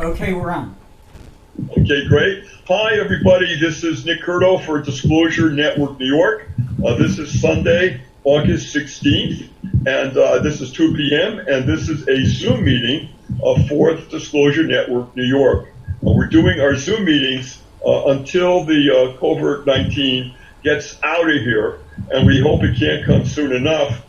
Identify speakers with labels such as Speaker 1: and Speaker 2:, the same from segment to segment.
Speaker 1: Okay, we're on.
Speaker 2: Okay, great. Hi, everybody. This is Nick Curto for Disclosure Network New York. This is Sunday, August 16th, and this is 2 p.m., and this is a Zoom meeting for Disclosure Network New York. We're doing our Zoom meetings until the COVID-19 gets out of here, and we hope it can't come soon enough.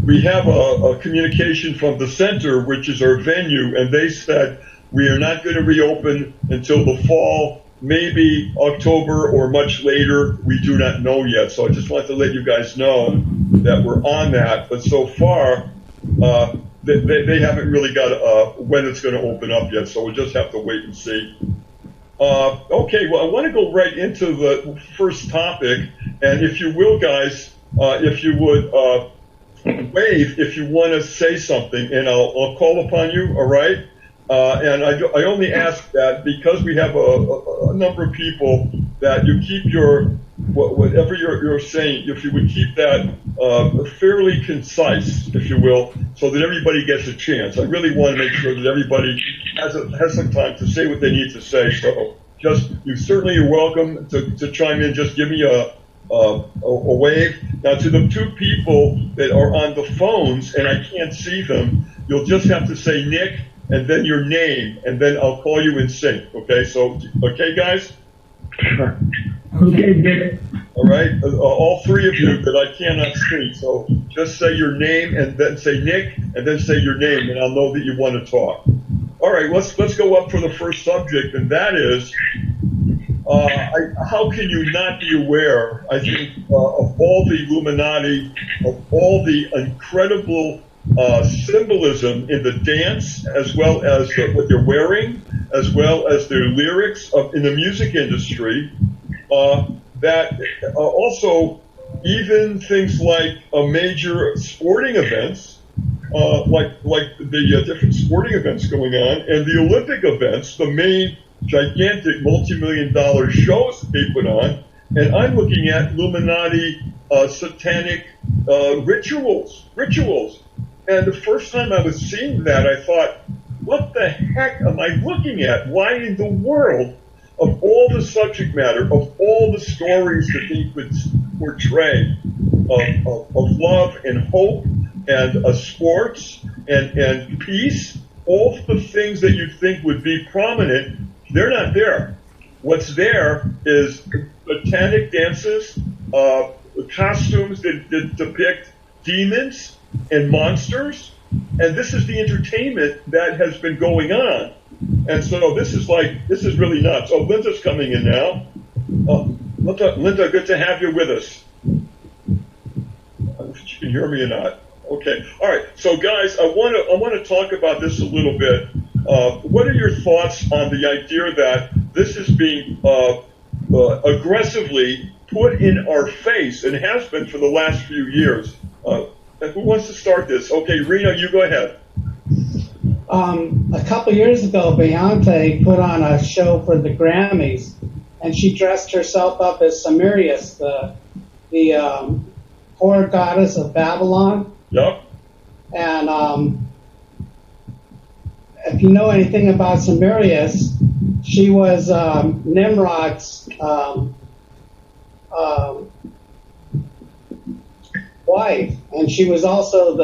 Speaker 2: We have a communication from the center, which is our venue, and they said we are not going to reopen until the fall, maybe October or much later. We do not know yet. So I just want to let you guys know that we're on that. But so far, they haven't really got when it's going to open up yet. So we'll just have to wait and see. Okay, well, I want to go right into the first topic. And if you will, guys, if you would wave if you want to say something, and I'll call upon you, all right? And I only ask that because we have a number of people that you keep your, whatever you're saying, if you would keep that fairly concise, if you will, so that everybody gets a chance. I really want to make sure that everybody has some time to say what they need to say. So you certainly are welcome to chime in. Just give me a wave. Now, to the two people that are on the phones and I can't see them, you'll just have to say Nick and then your name, and then I'll call you in sync. Okay, so, okay, guys?
Speaker 3: Sure. Okay, Nick.
Speaker 2: All right, all three of you that I cannot see, so just say your name and then say Nick and then say your name, and I'll know that you want to talk. All right, let's go up for the first subject, and that is, how can you not be aware, I think, of all the Illuminati, of all the incredible symbolism in the dance, as well as what they're wearing, as well as their lyrics in the music industry, that also even things like major sporting events, like the different sporting events going on, and the Olympic events, the main gigantic multi-million-dollar shows that they put on, and I'm looking at Illuminati satanic rituals. And the first time I was seeing that, I thought, what the heck am I looking at? Why in the world, of all the subject matter, of all the stories that they could portray, of love and hope and sports and peace, all the things that you'd think would be prominent, they're not there. What's there is satanic dances, costumes that depict demons and monsters, and this is the entertainment that has been going on. And so this is really nuts. Oh, Linda's coming in now. Linda, good to have you with us. I don't know if you can hear me or not. Okay. All right. So guys, I want to talk about this a little bit. What are your thoughts on the idea that this is being aggressively put in our face, and has been for the last few years? Who wants to start this? Okay, Rena, you go ahead.
Speaker 4: A couple years ago, Beyonce put on a show for the Grammys, and she dressed herself up as Sumerius, the whore goddess of Babylon.
Speaker 2: Yep.
Speaker 4: And if you know anything about Sumerius, she was Nimrod's wife, and she was also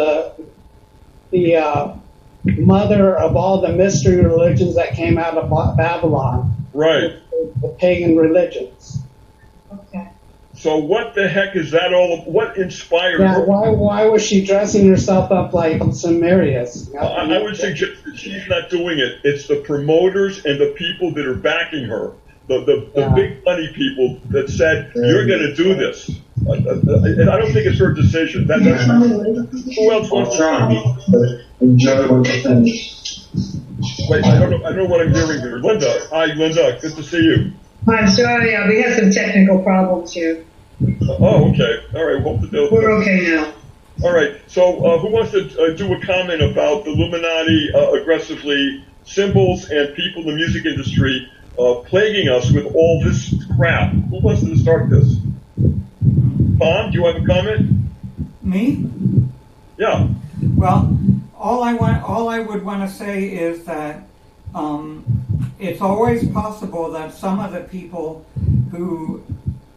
Speaker 4: the mother of all the mystery religions that came out of Babylon.
Speaker 2: Right.
Speaker 4: The pagan religions.
Speaker 5: Okay.
Speaker 2: So what the heck is that all? What inspired
Speaker 4: Yeah,
Speaker 2: her?
Speaker 4: why was she dressing herself up like Sumerius?
Speaker 2: I would suggest that she's not doing it. It's the promoters and the people that are backing her. The big money people that said, you're going to do this. And I don't think it's her decision. That's who else wants to Wait, I don't know what I'm hearing here. Linda. Hi, Linda. Good to see you.
Speaker 5: I'm sorry, we had some technical problems here.
Speaker 2: Oh, okay. All right.
Speaker 5: We're okay now.
Speaker 2: All right. So who wants to do a comment about the Illuminati aggressively symbols and people in the music industry plaguing us with all this crap? Who wants to start this? Tom, do you have a comment?
Speaker 1: Me?
Speaker 2: Yeah.
Speaker 1: Well, all I would want to say is that it's always possible that some of the people who,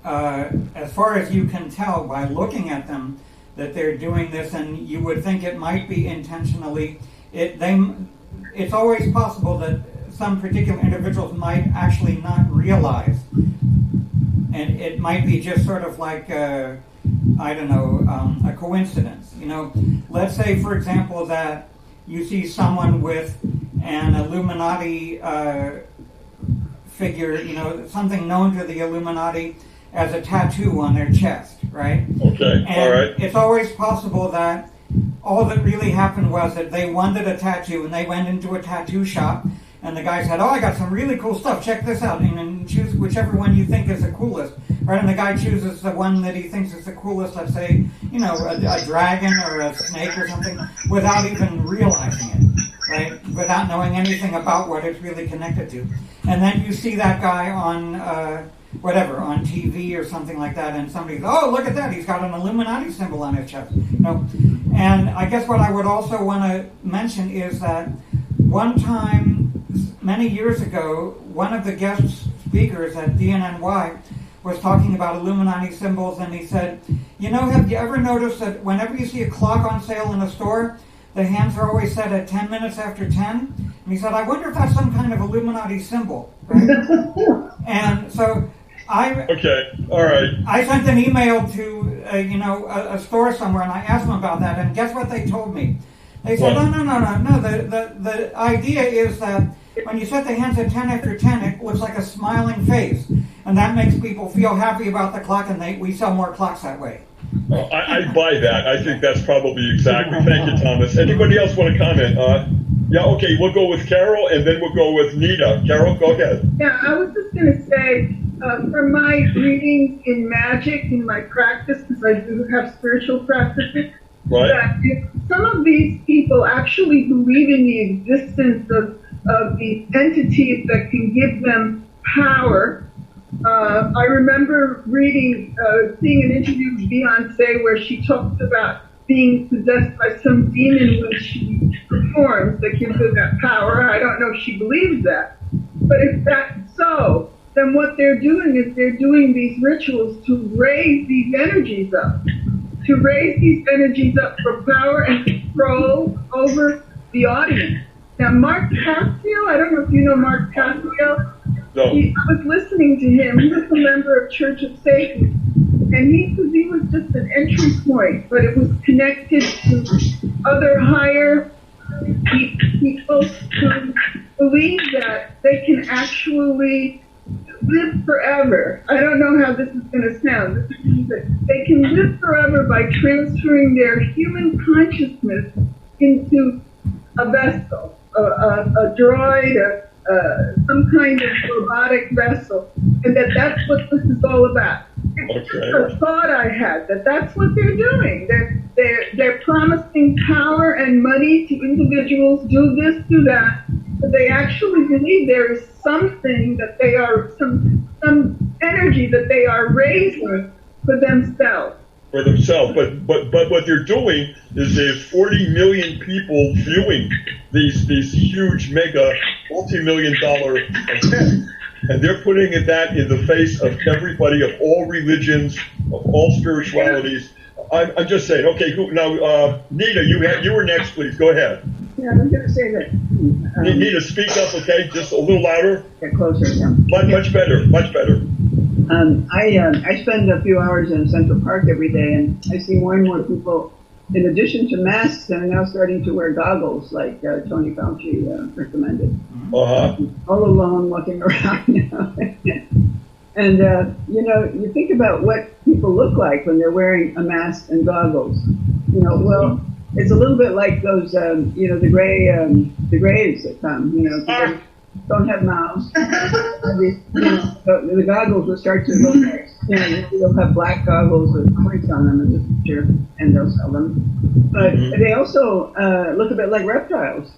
Speaker 1: as far as you can tell by looking at them, that they're doing this, and you would think it might be intentionally. It's always possible that some particular individuals might actually not realize, and it might be just sort of like a coincidence. Let's say, for example, that you see someone with an Illuminati figure, something known to the Illuminati as a tattoo on their chest, right?
Speaker 2: Okay,
Speaker 1: and
Speaker 2: all right.
Speaker 1: It's always possible that all that really happened was that they wanted a tattoo and they went into a tattoo shop and the guy said, "Oh, I got some really cool stuff, check this out," and choose whichever one you think is the coolest, right? And the guy chooses the one that he thinks is the coolest, let's say, a dragon or a snake or something, without even realizing it, right? Without knowing anything about what it's really connected to. And then you see that guy on on TV or something like that, and somebody goes, "Oh, look at that, he's got an Illuminati symbol on his chest." And I guess what I would also want to mention is that one time, many years ago, one of the guest speakers at dnny was talking about Illuminati symbols, and he said, have you ever noticed that whenever you see a clock on sale in a store, the hands are always set at 10 minutes after 10? And he said, I wonder if that's some kind of Illuminati symbol, right? And so
Speaker 2: Okay, all right.
Speaker 1: I sent an email to a store somewhere, and I asked them about that, and guess what they told me? They said,
Speaker 2: What?
Speaker 1: no. The idea is that when you set the hands at 10 after 10, it looks like a smiling face, and that makes people feel happy about the clock, and we sell more clocks that way.
Speaker 2: I buy that. I think that's probably exactly. Thank you, Thomas. Anybody else want to comment? Yeah, okay, we'll go with Carol, and then we'll go with Nita. Carol, go ahead.
Speaker 6: Yeah, I was just going to say, from my readings in magic, in my practice, because I do have spiritual practices,
Speaker 2: Right.
Speaker 6: that if some of these people actually believe in the existence of these entities that can give them power. I remember seeing an interview with Beyonce where she talks about being possessed by some demon when she performs that gives her that power. I don't know if she believes that. But if that's so, then what they're doing is they're doing these rituals to raise these energies up. To raise these energies up for power and control over the audience. Now, Mark Cassio, I don't know if you know Mark Cassio.
Speaker 2: No.
Speaker 6: I was listening to him. He was a member of Church of Satan. And he was just an entry point, but it was connected to other higher people who believe that they can actually live forever. I don't know how this is going to sound. They can live forever by transferring their human consciousness into a vessel, a droid, some kind of robotic vessel, and that's what this is all about. It's just a thought I had that that's what they're doing. They're promising power and money to individuals. Do this, do that. But they actually believe there is something that they are some energy that they are raising for themselves.
Speaker 2: For themselves, but what they're doing is there's 40 million people viewing these huge mega multi-million-dollar events, and they're putting that in the face of everybody of all religions, of all spiritualities. I'm just saying. Okay, now Nita, you were next, please. Go ahead.
Speaker 5: Yeah, I'm going to say that.
Speaker 2: Nita, speak up, okay? Just a little louder.
Speaker 5: Get closer, yeah.
Speaker 2: Much better, much better.
Speaker 5: I spend a few hours in Central Park every day, and I see more and more people, in addition to masks, they're now starting to wear goggles, like Tony Fauci recommended. All alone, walking around now. And, you think about what people look like when they're wearing a mask and goggles. Well, it's a little bit like those, the grays that come, don't have mouths. The goggles will start to look like, they'll have black goggles with points on them in the picture, and they'll sell them. But they also look a bit like reptiles,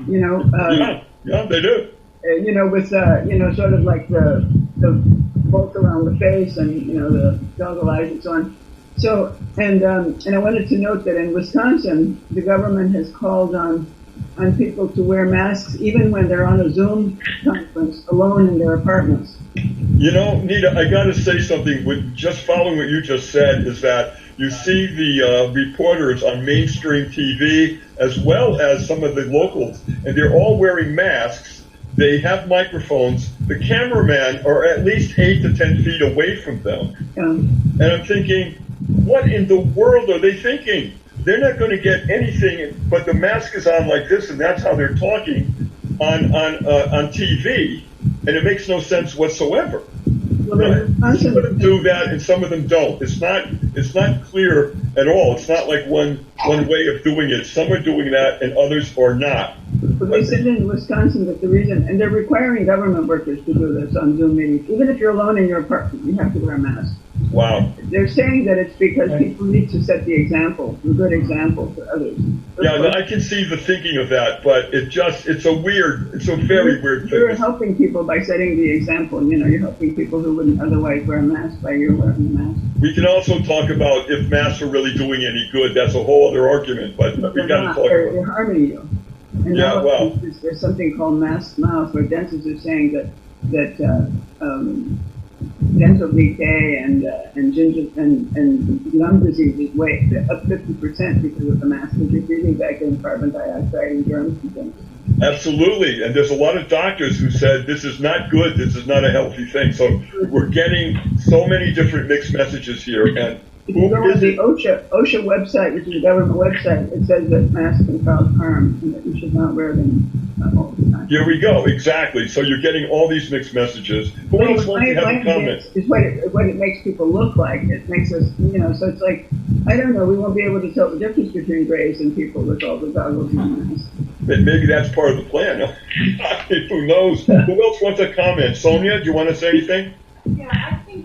Speaker 2: Yeah, they do.
Speaker 5: With, sort of like the bulk around the face and, the goggle eyes and so on. So, and I wanted to note that in Wisconsin, the government has called on on people to wear masks even when they're on a Zoom conference alone in their apartments.
Speaker 2: You know, Nita, I got to say something. With just following what you just said, is that you see the reporters on mainstream TV as well as some of the locals, and they're all wearing masks. They have microphones. The cameramen are at least 8 to 10 feet away from them. And I'm thinking, what in the world are they thinking? They're not going to get anything, but the mask is on like this, and that's how they're talking on TV, and it makes no sense whatsoever. Right? Some of them do that, and some of them don't. It's not clear at all. It's not like one way of doing it. Some are doing that, and others are not.
Speaker 5: But they said in Wisconsin that the reason, and they're requiring government workers to do this on Zoom meetings. Even if you're alone in your apartment, you have to wear a mask.
Speaker 2: Wow.
Speaker 5: They're saying that it's because people need to set the example, a good example for others.
Speaker 2: Yeah, no, I can see the thinking of that, but it's a very weird thing.
Speaker 5: You're helping people by setting the example. You know, you're helping people who wouldn't otherwise wear a mask by you wearing a mask.
Speaker 2: We can also talk about if masks are really doing any good. That's a whole other argument, but we got to talk about it.
Speaker 5: They're harming you. And
Speaker 2: yeah, well.
Speaker 5: There's something called mask mouth, where dentists are saying that dental decay and lung disease is way up 50% because of the mask, because you're breathing back in carbon dioxide and germs and things.
Speaker 2: Absolutely, and there's a lot of doctors who said this is not good, this is not a healthy thing. So we're getting so many different mixed messages here. And
Speaker 5: if you go on the OSHA website, which is a government website, it says that masks can cause harm and that you should not wear them all the time.
Speaker 2: Here we go, exactly. So you're getting all these mixed messages. Who else wants to have a comment?
Speaker 5: It's what it makes people look like. It makes us, so it's like, I don't know, we won't be able to tell the difference between grays and people with all the goggles and masks.
Speaker 2: Maybe that's part of the plan. Who knows? Who else wants to comment? Sonia, do you want to say anything?
Speaker 7: Yeah, I think...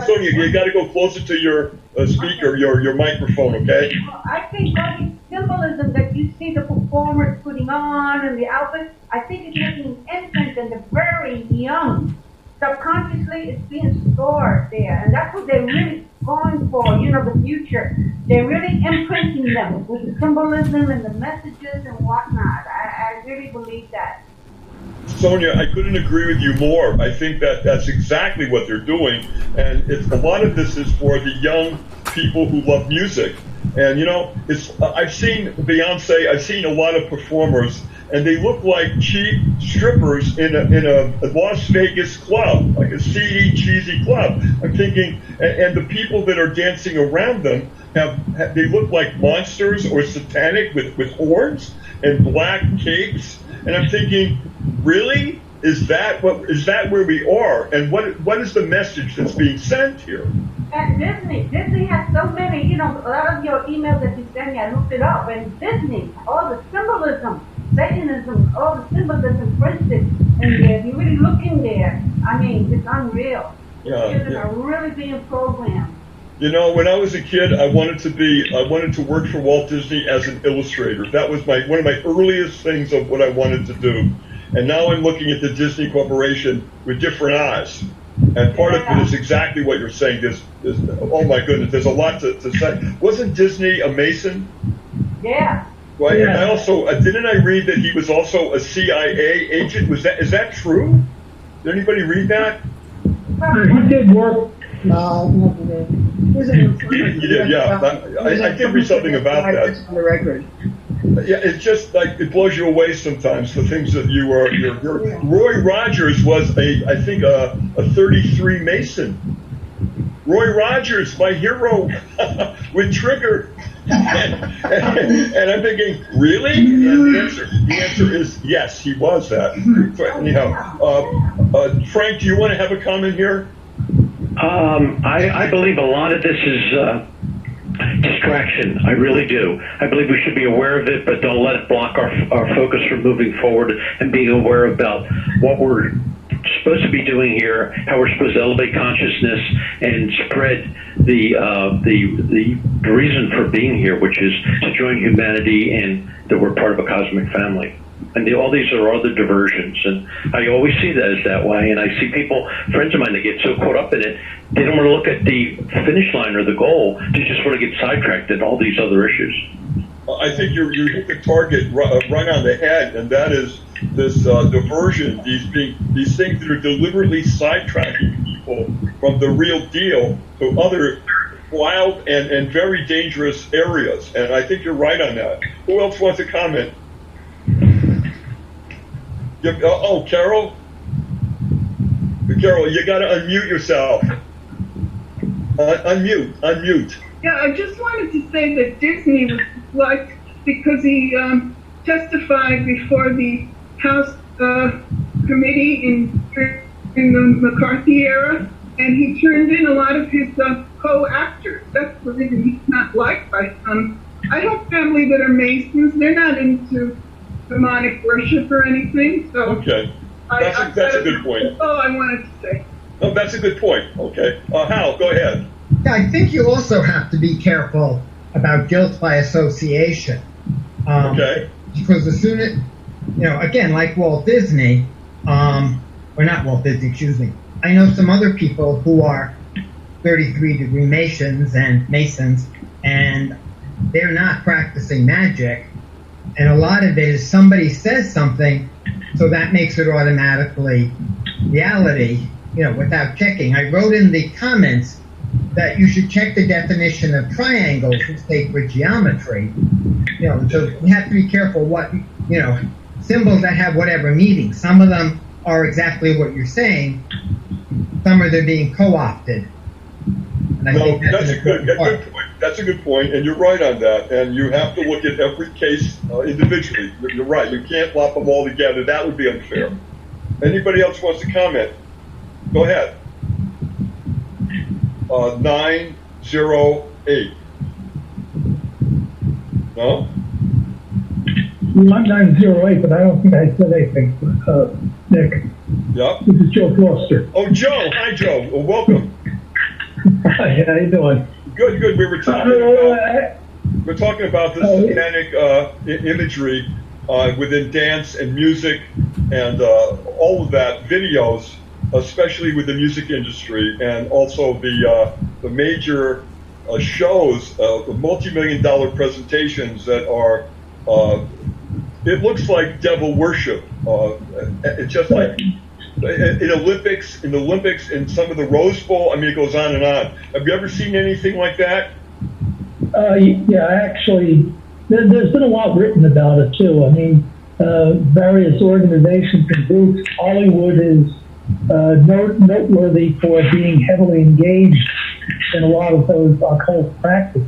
Speaker 2: Sonia, you got to go closer to your speaker, your microphone, okay?
Speaker 7: Well, I think all the symbolism that you see the performers putting on and the outfits, I think it's making infants and they're very young. Subconsciously, it's being stored there, and that's what they're really going for, the future. They're really imprinting them with the symbolism and the messages and whatnot. I really believe that.
Speaker 2: Sonia, I couldn't agree with you more. I think that that's exactly what they're doing, and a lot of this is for the young people who love music. And I've seen Beyonce. I've seen a lot of performers, and they look like cheap strippers in a Las Vegas club, like a seedy, cheesy club. I'm thinking, and the people that are dancing around them they look like monsters or satanic with horns and black capes. And I'm thinking, really? Is that where we are? And what is the message that's being sent here?
Speaker 7: And Disney has so many, a lot of your emails that you send me, I looked it up, and Disney, all the symbolism, Satanism, all the symbolism printed in there. You're really looking there. I mean, it's unreal. Children are really being programmed.
Speaker 2: When I was a kid, I wanted to work for Walt Disney as an illustrator. That was one of my earliest things of what I wanted to do. And now I'm looking at the Disney Corporation with different eyes. And part of it is exactly what you're saying. Oh my goodness, there's a lot to say. Wasn't Disney a Mason?
Speaker 7: Yeah.
Speaker 2: Right.
Speaker 3: Yeah.
Speaker 2: And I also didn't I read that he was also a CIA agent? Is that true? Did anybody read that?
Speaker 3: He did work.
Speaker 4: No, never did.
Speaker 2: You did, yeah. I did read something about that.
Speaker 5: On the record.
Speaker 2: Yeah, it's just like it blows you away sometimes. The things that you're Roy Rogers was I think a 33 Mason. Roy Rogers, my hero, with Trigger. And I'm thinking, really? And the answer is yes, he was that. So anyhow, Frank, do you want to have a comment here?
Speaker 8: I believe a lot of this is distraction. I really do. I believe we should be aware of it, but don't let it block our focus from moving forward and being aware about what we're supposed to be doing here, how we're supposed to elevate consciousness and spread the reason for being here, which is to join humanity and that we're part of a cosmic family. And all these are other diversions, and I always see that as that way. And I see friends of mine, that get so caught up in it, they don't want to look at the finish line or the goal. They just want to get sidetracked in all these other issues.
Speaker 2: I think you hit the target right on the head, and that is this diversion, these things that are deliberately sidetracking people from the real deal to other wild and very dangerous areas. And I think you're right on that. Who else wants to comment? Carol? Carol, you got to unmute yourself. Unmute.
Speaker 6: Yeah, I just wanted to say that Disney was like, because he testified before the House committee in the McCarthy era, and he turned in a lot of his co-actors. That's the reason he's not liked by some. I have family that are Masons. They're not into demonic worship or anything. So
Speaker 2: okay, that's a good point.
Speaker 6: That's all I wanted to say.
Speaker 2: No, that's a good point. Okay, Hal, go ahead.
Speaker 9: Yeah, I think you also have to be careful about guilt by association.
Speaker 2: Okay.
Speaker 9: Because as soon as, again, like Walt Disney, or not Walt Disney, excuse me. I know some other people who are 33-degree Masons, and they're not practicing magic. And a lot of it is somebody says something, so that makes it automatically reality, without checking. I wrote in the comments that you should check the definition of triangles in sacred geometry. So you have to be careful what, symbols that have whatever meaning. Some of them are exactly what you're saying. Some are they're being co-opted. And I think that's a good point.
Speaker 2: That's a good point, and you're right on that. And you have to look at every case individually. You're right. You can't lump them all together. That would be unfair. Anybody else wants to comment? Go ahead. 908. No?
Speaker 3: I'm 908, but I don't think I said anything. Nick.
Speaker 2: Yep.
Speaker 3: This is Joe Foster.
Speaker 2: Oh, Joe. Hi, Joe. Well, welcome.
Speaker 3: Hi, how you doing?
Speaker 2: Good. We were talking about the satanic imagery within dance and music and all of that, videos, especially with the music industry, and also the major shows, the multi-million-dollar presentations that are. It looks like devil worship. It's just like in the Olympics, in some of the Rose Bowl. I mean, it goes on and on. Have you ever seen anything like that?
Speaker 3: Yeah, actually, there's been a lot written about it too. I mean, various organizations and groups. Hollywood is noteworthy for being heavily engaged in a lot of those occult practices.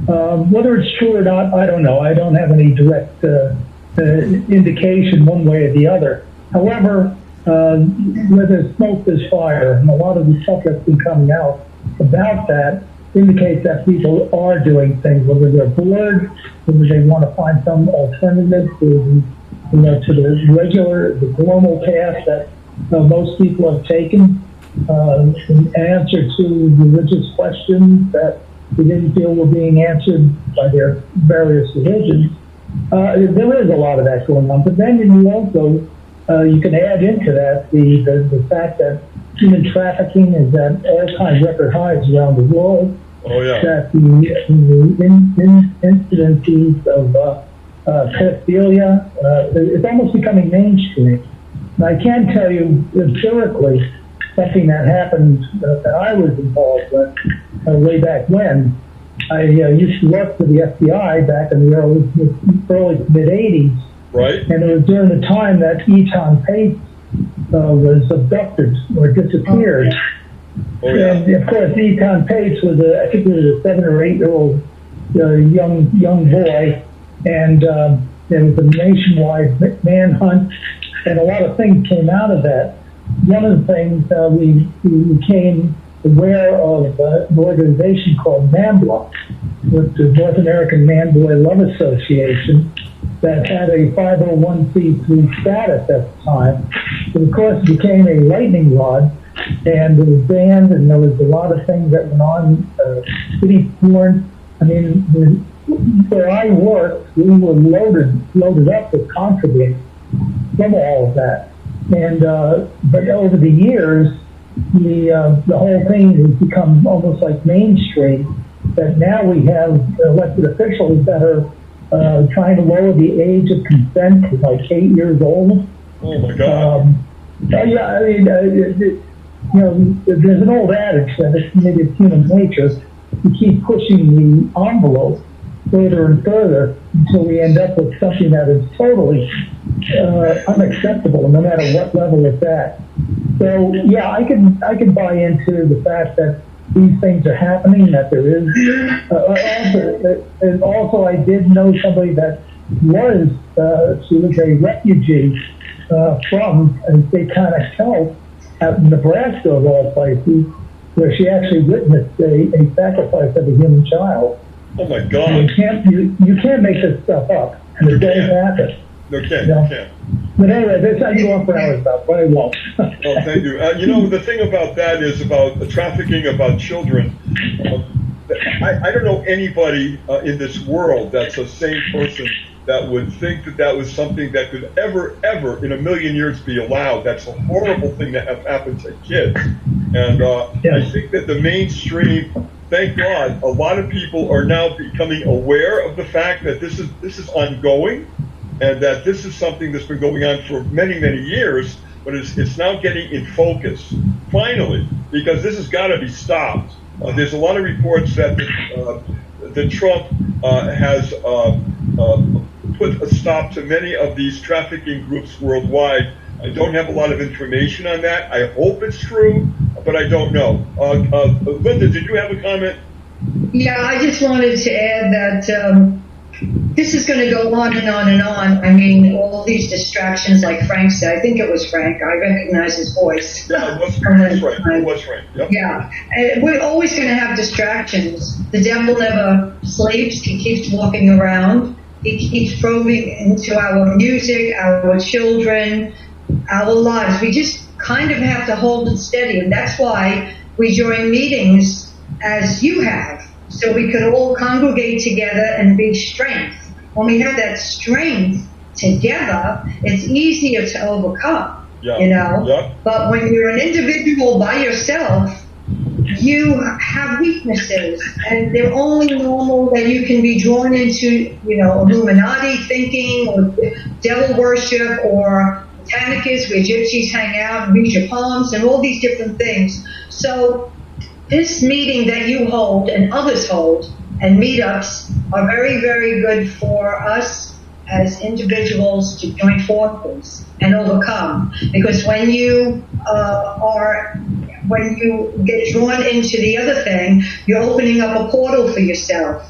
Speaker 3: Whether it's true or not, I don't know. I don't have any direct indication one way or the other. However, where there's smoke, there's fire, and a lot of the stuff that's been coming out about that indicates that people are doing things, whether they're bored, whether they want to find some alternative to the regular, the normal path that most people have taken in answer to religious questions that they didn't feel were being answered by their various religions. There is a lot of that going on, but then you also you can add into that the fact that human trafficking is at all-time record highs around the world.
Speaker 2: Oh yeah. That
Speaker 3: the incidences of pedophilia it's almost becoming mainstream. And I can tell you empirically something that happened that I was involved with way back when. I used to work for the FBI back in the early mid-'80s.
Speaker 2: Right.
Speaker 3: And it was during the time that Eton Pace was abducted or disappeared.
Speaker 2: Oh, yeah.
Speaker 3: And of course, Eton Pace was I think he was a 7 or 8 year old young boy, and there was a nationwide manhunt, and a lot of things came out of that. One of the things we became aware of an organization called NAMBLA, with the North American Man-Boy Love Association, that had a 501c3 status at the time. But of course, it became a lightning rod, and it was banned, and there was a lot of things that went on, city porn. I mean, where I worked, we were loaded up with contraband from all of that. And but over the years, the whole thing has become almost like mainstream. That now we have elected officials that are trying to lower the age of consent to like 8 years old.
Speaker 2: Oh my God.
Speaker 3: Yeah, I mean, there's an old adage that maybe it's human nature to keep pushing the envelope further and further until we end up with something that is totally unacceptable, no matter what level it's at. So yeah, I can buy into the fact that these things are happening, that there is. Also, I did know somebody that she was a refugee from, as they kind of tell, out in Nebraska of all places, where she actually witnessed a sacrifice of a human child.
Speaker 2: Oh my God!
Speaker 3: You can't make this stuff up, and it does happen.
Speaker 2: No, you can't.
Speaker 3: But anyway, this I go on for hours about, but I won't.
Speaker 2: Oh, thank you. The thing about that is about the trafficking about children. I don't know anybody in this world that's a sane person that would think that was something that could ever in a million years be allowed. That's a horrible thing to have happen to kids. And I think that the mainstream, thank God, a lot of people are now becoming aware of the fact that this is ongoing, and that this is something that's been going on for many, many years, but it's now getting in focus, finally, because this has got to be stopped. There's a lot of reports that Trump has put a stop to many of these trafficking groups worldwide. I don't have a lot of information on that. I hope it's true, but I don't know. Linda, did you have a comment?
Speaker 10: Yeah, I just wanted to add that this is going to go on and on and on. I mean, all these distractions, like Frank said. I think it was Frank. I recognize his voice.
Speaker 2: Yeah, it was Frank. It was Frank. Yep.
Speaker 10: Yeah. We're always going to have distractions. The devil never sleeps. He keeps walking around. He keeps probing into our music, our children, our lives. We just kind of have to hold it steady. And that's why we join meetings as you have, so we could all congregate together and be strength. When we have that strength together, it's easier to overcome, But when you're an individual by yourself, you have weaknesses, and they're only normal that you can be drawn into, Illuminati thinking, or devil worship, or Botanicus, where gypsies hang out and read your palms, and all these different things. So this meeting that you hold and others hold, and meetups, are very, very good for us as individuals to join forces and overcome. Because when you get drawn into the other thing, you're opening up a portal for yourself.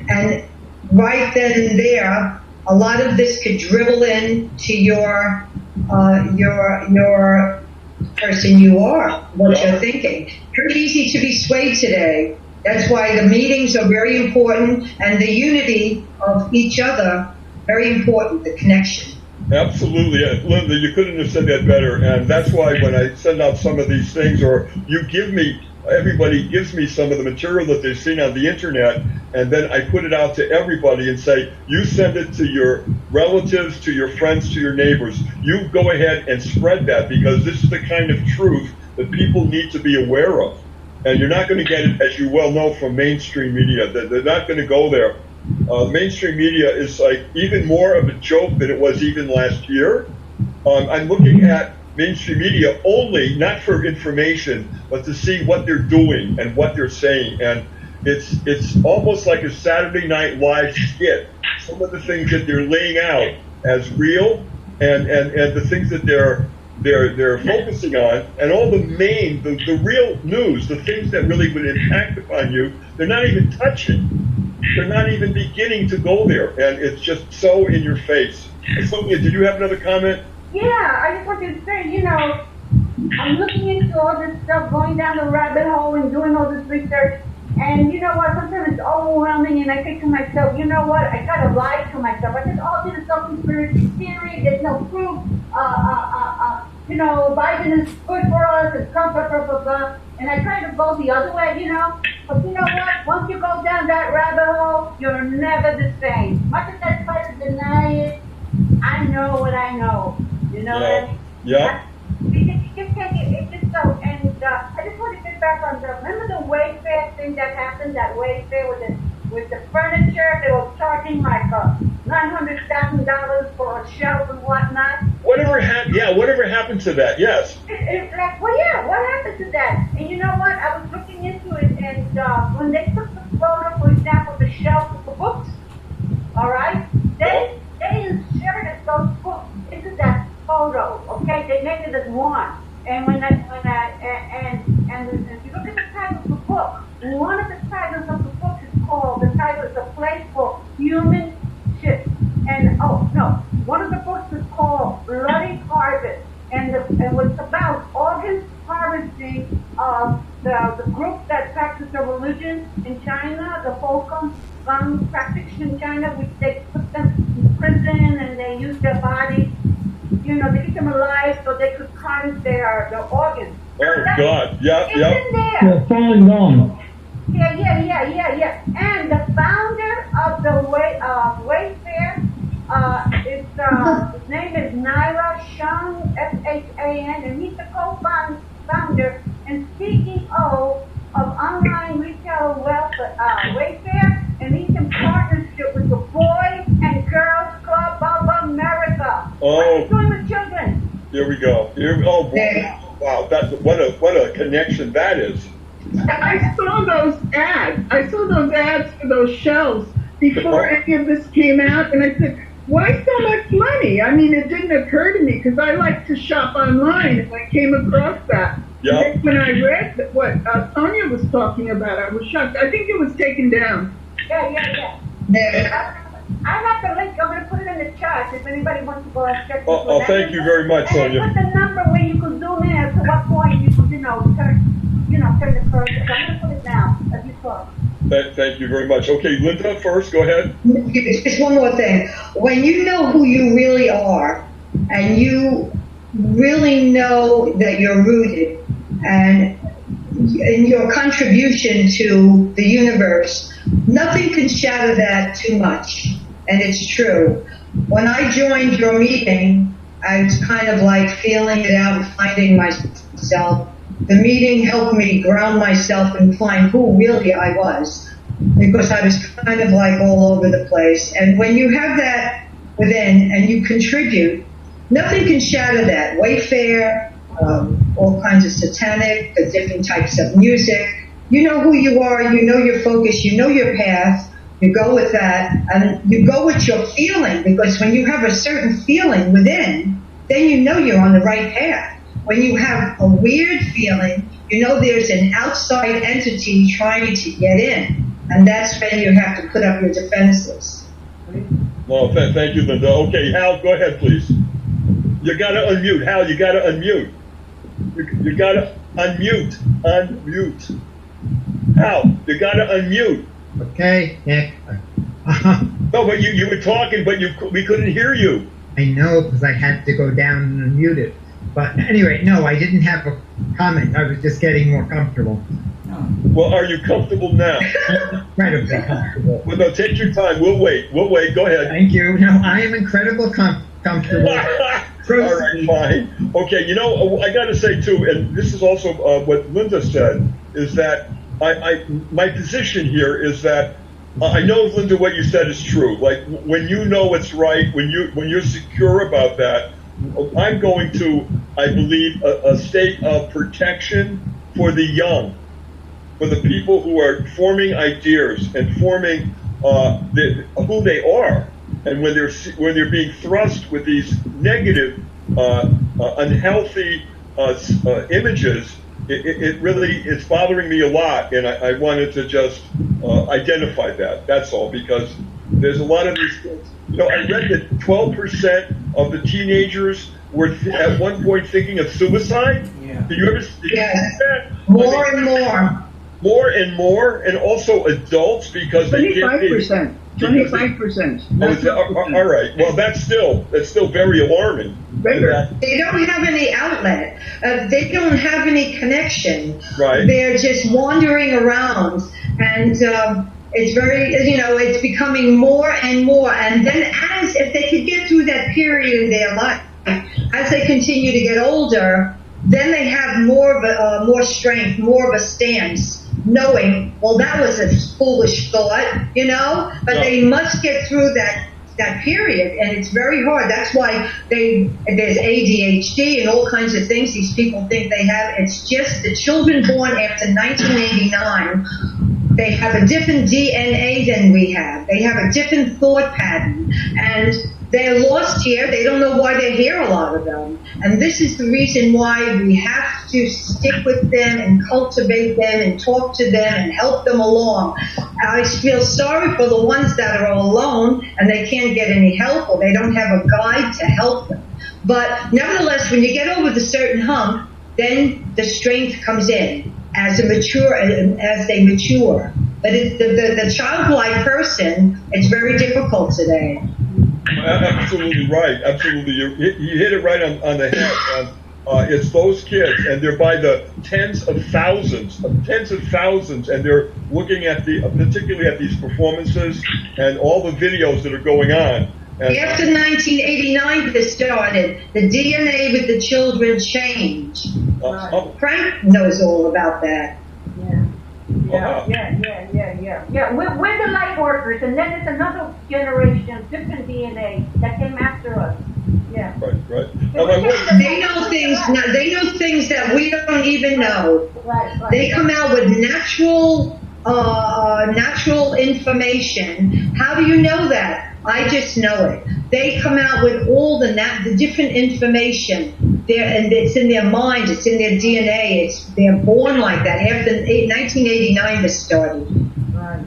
Speaker 10: And right then and there, a lot of this could dribble in to your person you are, what you're thinking. Very easy to be swayed today. That's why the meetings are very important, and the unity of each other, very important, the connection.
Speaker 2: Absolutely. Linda, you couldn't have said that better. And that's why when I send out some of these things, or everybody gives me some of the material that they've seen on the internet, and then I put it out to everybody and say, you send it to your relatives, to your friends, to your neighbors. You go ahead and spread that, because this is the kind of truth that people need to be aware of. And you're not going to get it, as you well know, from mainstream media. They're not going to go there. Mainstream media is like even more of a joke than it was even last year. I'm looking at mainstream media only, not for information, but to see what they're doing and what they're saying. And it's almost like a Saturday Night Live skit. Some of the things that they're laying out as real, and the things that they're focusing on, and all the real news, the things that really would impact upon you, they're not even touching. They're not even beginning to go there, and it's just so in your face. Sonia, did you have another comment?
Speaker 7: Yeah, I just wanted to say, I'm looking into all this stuff, going down the rabbit hole and doing all this research, and you know what, sometimes it's overwhelming, and I think to myself, you know what, I gotta lie to myself. I said, this is some conspiracy theory, there's no proof, Biden is good for us, and Trump, blah, blah, blah, blah. And I try to go the other way, But you know what? Once you go down that rabbit hole, you're never the same. Much as I try to deny it, I know what I know. You know what I mean?
Speaker 2: Yeah.
Speaker 7: You just can't get, it's just so, and I just want to get back on remember the Wayfair thing that happened, that Wayfair with with the furniture. They were charging like $900,000 for a shelf and whatnot.
Speaker 2: Whatever happened to that? Yes.
Speaker 7: It's like, well, yeah, what happened to that? And you know what? I was looking into it, and when they took the photo, for example, the shelf of the books, all right, they inserted those books into that photo. Okay, they made it as one. And if you look at the title of the book, one of the titles of the book is called, the title is A Place for Human Ships. And one of the books is called Bloody Harvest, and it's about organ harvesting of the group that practice the religion in China, the Falcon Gun practitioners in China, which they put them in prison and they use their bodies, they keep them alive so they could harvest their organs.
Speaker 2: Oh God, yeah.
Speaker 7: In there.
Speaker 3: Yeah, falling down.
Speaker 7: Yeah. And the founder of the Wayfair, his name is Naira Shang, Shan, and he's the co-founder and CEO of online retail Wayfair, and he's in partnership with the Boys and Girls Club of America.
Speaker 2: Oh.
Speaker 7: What are you doing with children?
Speaker 2: Here we go. Oh boy. Wow, what a connection that is.
Speaker 6: I saw those ads. I saw those ads for those shelves before any of this came out, and I said, why so much money? I mean, it didn't occur to me because I like to shop online, and I came across that.
Speaker 2: Yeah.
Speaker 6: And when I read what Sonia was talking about, I was shocked. I think it was taken down.
Speaker 7: Yeah. I have the link. I'm going to put it in the chat if anybody wants to go and check it out.
Speaker 2: Oh, thank you very much, Sonia.
Speaker 7: And put the number where you can zoom in to what point you can, turn the cursor. I'm going to put it now as you talk.
Speaker 2: Thank you very much. Okay, Linda, first, go ahead.
Speaker 10: Just one more thing. When you know who you really are, and you really know that you're rooted, and in your contribution to the universe, nothing can shatter that too much. And it's true. When I joined your meeting, I was kind of like feeling it out and finding myself. The meeting helped me ground myself and find who really I was, because I was kind of like all over the place. And when you have that within and you contribute, nothing can shatter that. Wayfair, all kinds of satanic, the different types of music. You know who you are, you know your focus, you know your path, you go with that, and you go with your feeling, because when you have a certain feeling within, then you know you're on the right path. When you have a weird feeling, you know there's an outside entity trying to get in, and that's when you have to put up your defenses.
Speaker 2: Well, thank you, Linda. Okay, Hal, go ahead, please. You got to unmute. Hal, you got to unmute. You got to unmute. Unmute. Hal, you got to unmute.
Speaker 9: Okay, Nick.
Speaker 2: No, but you were talking, but we couldn't hear you.
Speaker 9: I know, because I had to go down and unmute it. But anyway, no, I didn't have a comment. I was just getting more comfortable.
Speaker 2: Well, are you comfortable now?
Speaker 9: Incredibly comfortable.
Speaker 2: Well, no, take your time. We'll wait. Go ahead.
Speaker 9: Thank you. No, I am incredibly comfortable.
Speaker 2: All right, fine. Okay, I got to say, too, and this is also what Linda said, is that my position here is that I know, Linda, what you said is true. Like, when you know it's right, when you're secure about that, I'm going to, I believe, a state of protection for the young, for the people who are forming ideas and forming who they are, and when they're being thrust with these negative, unhealthy images, it really is bothering me a lot, and I wanted to just identify that. That's all, because there's a lot of these things. I read that 12% of the teenagers were at one point thinking of suicide.
Speaker 1: Yeah.
Speaker 2: Did you ever see that?
Speaker 10: More and more.
Speaker 2: More and more, and also adults, because they
Speaker 6: 25%. 25%.
Speaker 2: All right. Well, that's still very alarming.
Speaker 10: They don't have any outlet. They don't have any connection.
Speaker 2: Right.
Speaker 10: They're just wandering around, and it's very, it's becoming more and more. And then, if they could get through that period in their life, as they continue to get older, then they have more strength, more of a stance knowing, well, that was a foolish thought, you know, but they must get through that period, and it's very hard. That's why there's ADHD and all kinds of things these people think they have. It's just the children born after 1989, they have a different DNA than we have. They have a different thought pattern, and they're lost here. They don't know why they're here, a lot of them. And this is the reason why we have to stick with them and cultivate them and talk to them and help them along. I feel sorry for the ones that are alone and they can't get any help, or they don't have a guide to help them. But nevertheless, when you get over the certain hump, then the strength comes in as they mature. But the childlike person, it's very difficult today.
Speaker 2: Absolutely right. Absolutely, you hit it right on the head. It's those kids, and they're by the tens of thousands, and they're looking at particularly at these performances and all the videos that are going on. And
Speaker 10: after 1989, this started. The DNA with the children changed. Frank knows all about that.
Speaker 7: Yeah. We're the light workers, and then there's another generation, different DNA that came after us. Yeah.
Speaker 2: Right.
Speaker 10: They know things. They know things that we don't even know.
Speaker 7: Right.
Speaker 10: They come out with natural information. How do you know that? I just know it. They come out with all the different information. And it's in their mind. It's in their DNA. They're born like that. After 1989, this started.
Speaker 7: Right.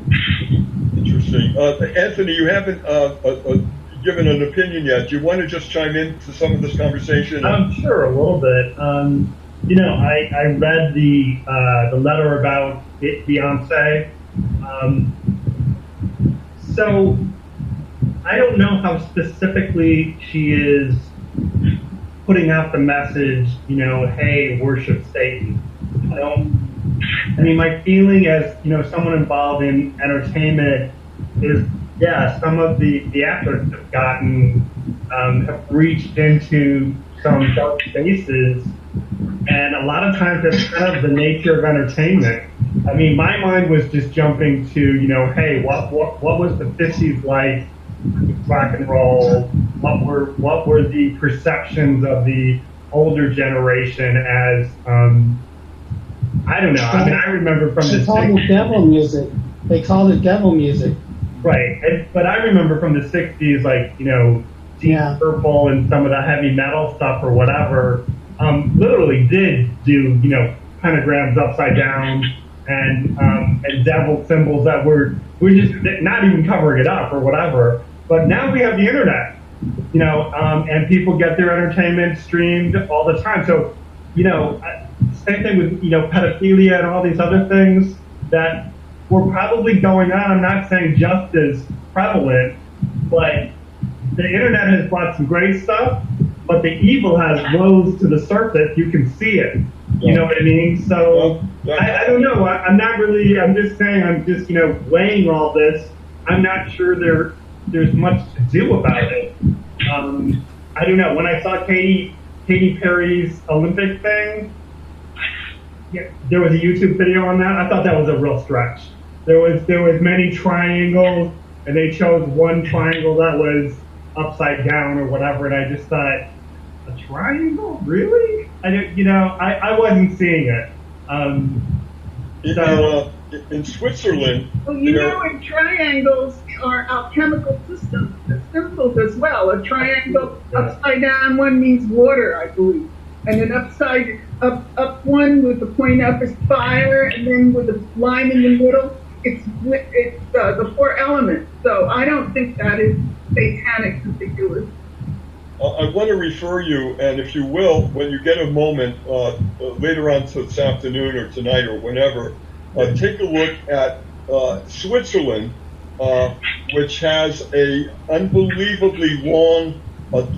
Speaker 2: Interesting. Anthony, you haven't given an opinion yet. Do you want to just chime in to some of this conversation?
Speaker 11: Sure, a little bit. I read the letter about Beyonce. So I don't know how specifically she is putting out the message, hey, worship Satan. My feeling as, someone involved in entertainment is, some of the actors have reached into some dark spaces, and a lot of times that's kind of the nature of entertainment. My mind was just jumping to, hey, what was the 50s like with rock and roll? What were the perceptions of the older generation as, I don't know. I remember from the 60s.
Speaker 12: They called it devil music. They called it devil music.
Speaker 11: Right, but I remember from the 60s, like, Deep Purple and some of the heavy metal stuff or whatever, literally did do, pentagrams upside down and devil symbols that were just not even covering it up or whatever. But now we have the internet, and people get their entertainment streamed all the time. So, same thing with, pedophilia and all these other things that were probably going on. I'm not saying just as prevalent, but the internet has brought some great stuff, but the evil has rose to the surface. You can see it. You know what I mean? So I don't know. I'm not really. I'm just saying. I'm just weighing all this. I'm not sure there's much to do about it. I don't know. When I saw Katy Perry's Olympic thing, there was a YouTube video on that. I thought that was a real stretch. There was many triangles, and they chose one triangle that was upside down or whatever, and I just thought, a triangle? Really? I wasn't seeing it.
Speaker 2: In Switzerland,
Speaker 6: and triangles are alchemical systems, symbols as well. A triangle upside down one means water, I believe, and an up one with the point up is fire, and then with a line in the middle, it's the four elements. So I don't think that is satanic particularly.
Speaker 2: I want to refer you, and if you will, when you get a moment later on this afternoon or tonight or whenever, take a look at Switzerland, which has a unbelievably long,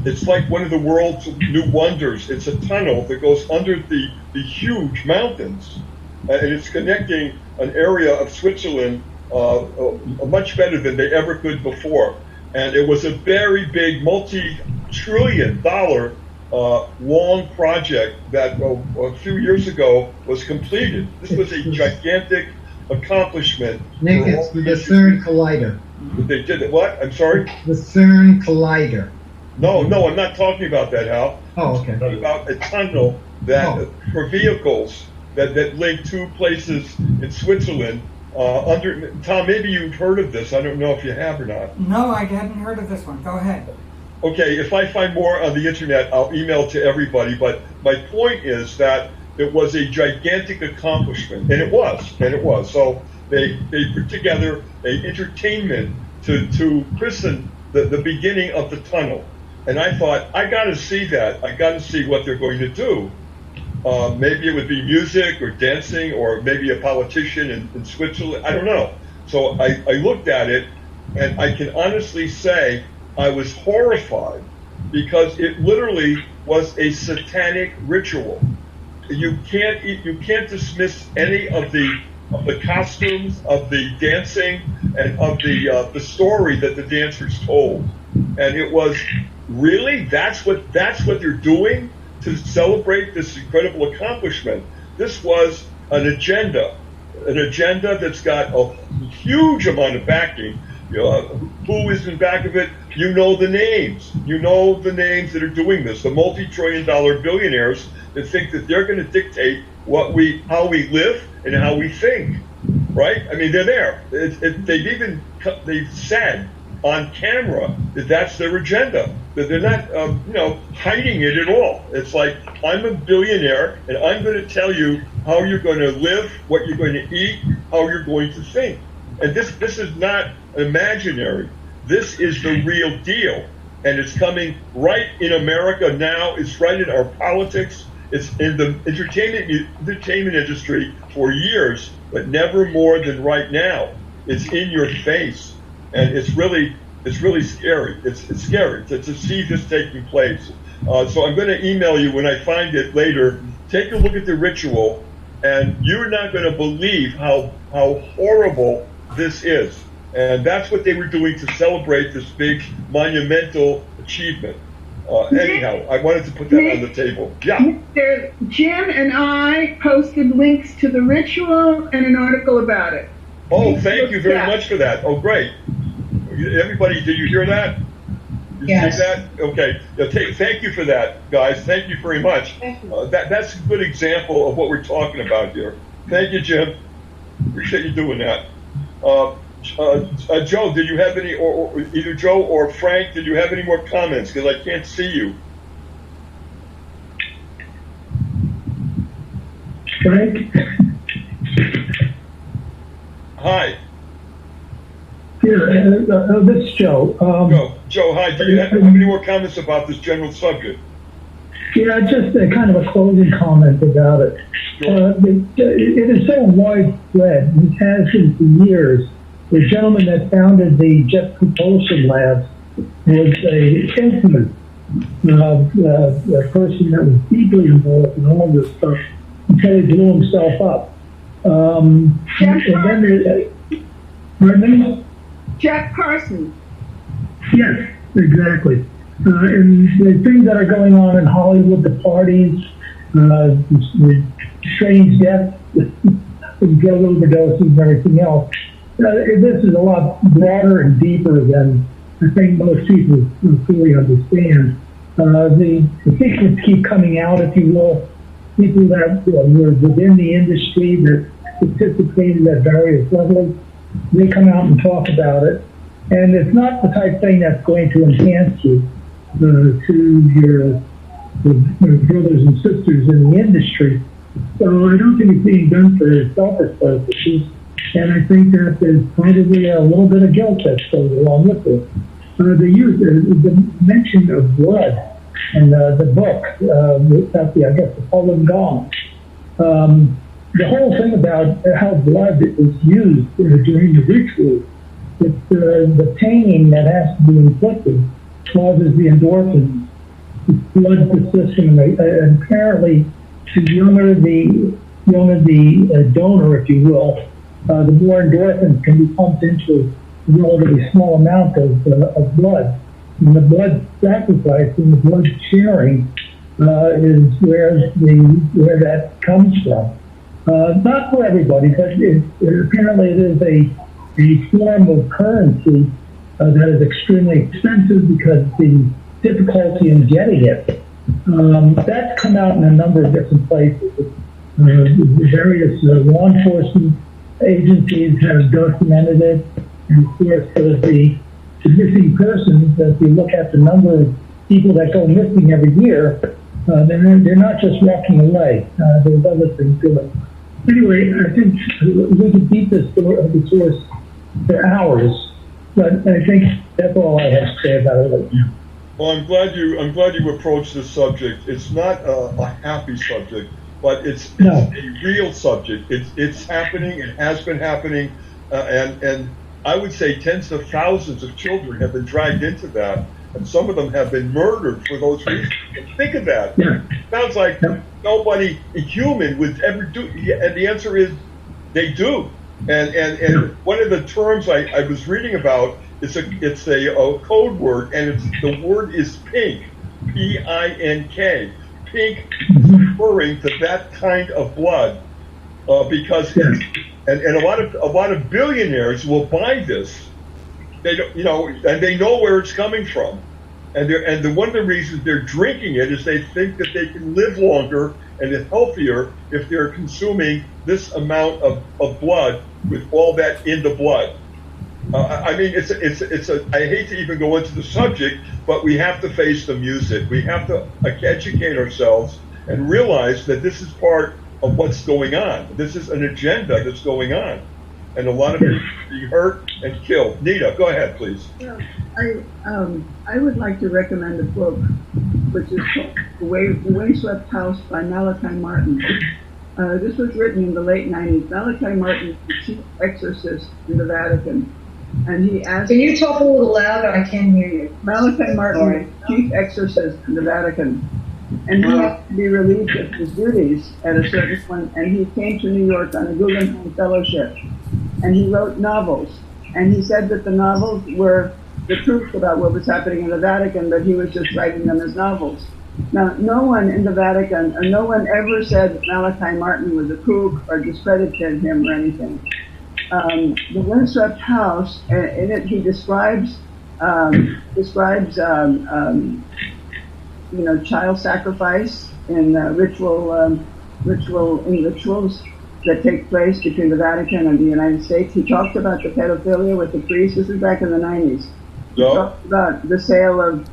Speaker 2: it's like one of the world's new wonders. It's a tunnel that goes under the huge mountains, and it's connecting an area of Switzerland much better than they ever could before. And it was a very big, multi-trillion-dollar long project that a few years ago was completed. This was a gigantic accomplishment.
Speaker 9: Nick, it's the CERN Collider.
Speaker 2: They did it. What? I'm sorry?
Speaker 9: The CERN Collider.
Speaker 2: No, I'm not talking about that, Hal.
Speaker 9: Oh, okay.
Speaker 2: I'm talking about a tunnel that for vehicles that link two places in Switzerland. Under Tom, maybe you've heard of this. I don't know if you have or not.
Speaker 1: No, I hadn't heard of this one. Go ahead.
Speaker 2: Okay, if I find more on the internet, I'll email it to everybody. But my point is that it was a gigantic accomplishment, and it was. So they put together an entertainment to christen the beginning of the tunnel. And I thought, I got to see that. I got to see what they're going to do. Maybe it would be music or dancing or maybe a politician in Switzerland. I don't know. So I looked at it, and I can honestly say I was horrified because it literally was a satanic ritual. You can't dismiss any of the costumes, of the dancing, and of the story that the dancers told. And it was really that's what they're doing to celebrate this incredible accomplishment. This was an agenda that's got a huge amount of backing. Who is in back of it? You know the names. You know the names that are doing this. The multi-trillion-dollar billionaires that think that they're going to dictate how we live and how we think, right? I mean, they're there. They've said on camera that that's their agenda. That they're not, hiding it at all. It's like, I'm a billionaire, and I'm going to tell you how you're going to live, what you're going to eat, how you're going to think. And this is not imaginary. This is the real deal. And it's coming right in America now. It's right in our politics. It's in the entertainment industry for years, but never more than right now. It's in your face. And it's really scary. It's scary to see this taking place. So I'm going to email you when I find it later. Take a look at the ritual, and you're not going to believe how horrible this is. And that's what they were doing to celebrate this big monumental achievement. Anyhow, I wanted to put that on the table. Yeah.
Speaker 6: Jim and I posted links to the ritual and an article about it.
Speaker 2: Oh, thank you very much for that. Oh, great. Everybody, did you hear that? Did you see that? Okay. Thank you for that, guys. Thank you very much. That's a good example of what we're talking about here. Thank you, Jim. Appreciate you doing that. Joe, did you have any, or either Joe or Frank, did you have any more comments? Because I can't see you.
Speaker 3: Frank?
Speaker 2: Hi.
Speaker 3: Here, this is Joe.
Speaker 2: Joe, hi. Do you have any more comments about this general subject?
Speaker 3: Yeah, just a kind of a closing comment about it.
Speaker 2: Sure.
Speaker 3: It is so widespread. It has been for years. The gentleman that founded the Jet Propulsion Labs was a infamous person that was deeply involved in all this stuff until he blew himself up.
Speaker 6: Jack Parsons.
Speaker 3: Yes, exactly. And the things that are going on in Hollywood, the parties, the strange deaths, drug overdoses, and everything else. This is a lot broader and deeper than I think most people fully understand. The secrets keep coming out, if you will. People that were within the industry that participated at various levels, they come out and talk about it. And it's not the type of thing that's going to enhance you to your brothers and sisters in the industry. So I don't think it's being done for selfish purposes. And I think that there's probably a little bit of guilt that goes along with it. The mention of blood and the book, the Fallen Gone. The whole thing about how blood is used during the ritual, it's the pain that has to be inflicted causes the endorphins to flood the system. And apparently, the younger the donor, if you will, the more endorphins can be pumped into a relatively small amount of blood. And the blood sacrifice and the blood sharing is where that comes from. Not for everybody, but apparently it is a form of currency that is extremely expensive because of the difficulty in getting it. That's come out in a number of different places. Various law enforcement agencies have documented it, and of course there's the missing persons. If you look at the number of people that go missing every year, they're not just walking away. There's other things to it. Anyway, I think we could beat this source for hours, but I think that's all I have to say about it right now.
Speaker 2: Well, I'm glad you approached this subject. It's not a happy subject, but it's a real subject. It's happening. It has been happening, and I would say tens of thousands of children have been dragged into that, and some of them have been murdered for those reasons. Think of that.
Speaker 3: Yeah.
Speaker 2: Sounds like nobody human would ever do, and the answer is they do. And one of the terms I was reading about, it's a code word, and the word is pink, P-I-N-K, pink, referring to that kind of blood, because and a lot of billionaires will buy this. They don't, and they know where it's coming from, and one of the reasons they're drinking it is they think that they can live longer and healthier if they're consuming this amount of blood with all that in the blood. I mean, I hate to even go into the subject, but we have to face the music. We have to educate ourselves and realize that this is part of what's going on. This is an agenda that's going on. And a lot of people are being hurt and killed. Nita, go ahead, please.
Speaker 5: Yeah, I would like to recommend a book, which is called The Windswept House by Malachi Martin. This was written in the late 90s. Malachi Martin is the chief exorcist in the Vatican. And he asked...
Speaker 10: Can you talk a little louder? I can't hear you.
Speaker 5: Malachi Martin, chief exorcist in the Vatican. And he had to be relieved of his duties at a certain point, and he came to New York on a Guggenheim Fellowship. And he wrote novels. And he said that the novels were the truth about what was happening in the Vatican, but he was just writing them as novels. Now, no one in the Vatican, or no one ever said Malachi Martin was a kook or discredited him or anything. The Windswept House, in it he describes child sacrifice in rituals that take place between the Vatican and the United States. He talked about the pedophilia with the priests. This is back in the 90s. He talked about the sale of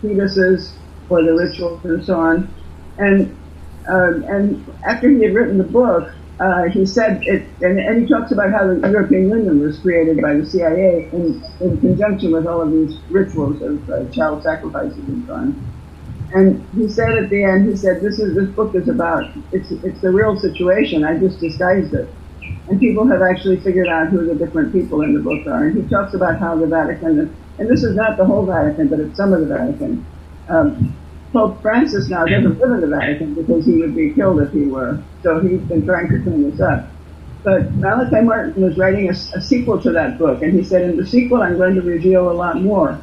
Speaker 5: fetuses for the rituals and so on. And after he had written the book, he said it, and he talks about how the European Union was created by the CIA in conjunction with all of these rituals of child sacrifices and so on. And he said at the end, this book is about, it's the real situation, I just disguised it. And people have actually figured out who the different people in the book are. And he talks about how the Vatican, and this is not the whole Vatican, but it's some of the Vatican. Pope Francis now doesn't live in the Vatican because he would be killed if he were. So he's been trying to clean this up. But Malachi Martin was writing a sequel to that book, and he said, in the sequel I'm going to reveal a lot more.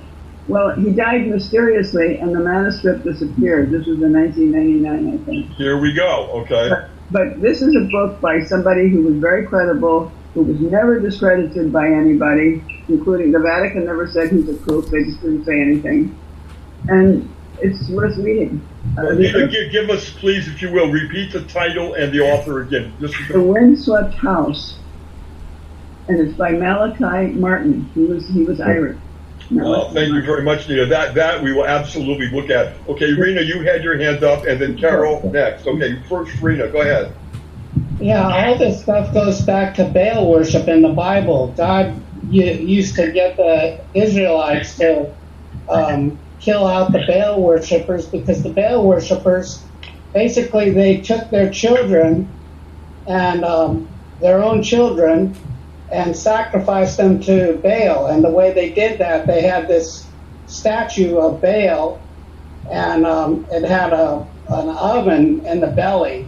Speaker 5: Well, he died mysteriously, and the manuscript disappeared. This was in 1999, I think.
Speaker 2: Here we go, okay.
Speaker 5: But this is a book by somebody who was very credible, who was never discredited by anybody, including the Vatican never said he's a kook. They just didn't say anything. And it's worth reading.
Speaker 2: Give us, please, if you will, repeat the title and the author again.
Speaker 5: The Windswept House, and it's by Malachi Martin. He was Irish.
Speaker 2: Thank you very much, Nita. That we will absolutely look at. Okay, Rena, you had your hand up, and then Carol next. Okay, first, Rena, go ahead.
Speaker 12: Yeah, all this stuff goes back to Baal worship in the Bible. God used to get the Israelites to kill out the Baal worshippers because the Baal worshippers, basically they took their children and their own children and sacrificed them to Baal. And the way they did that, they had this statue of Baal, and it had an oven in the belly,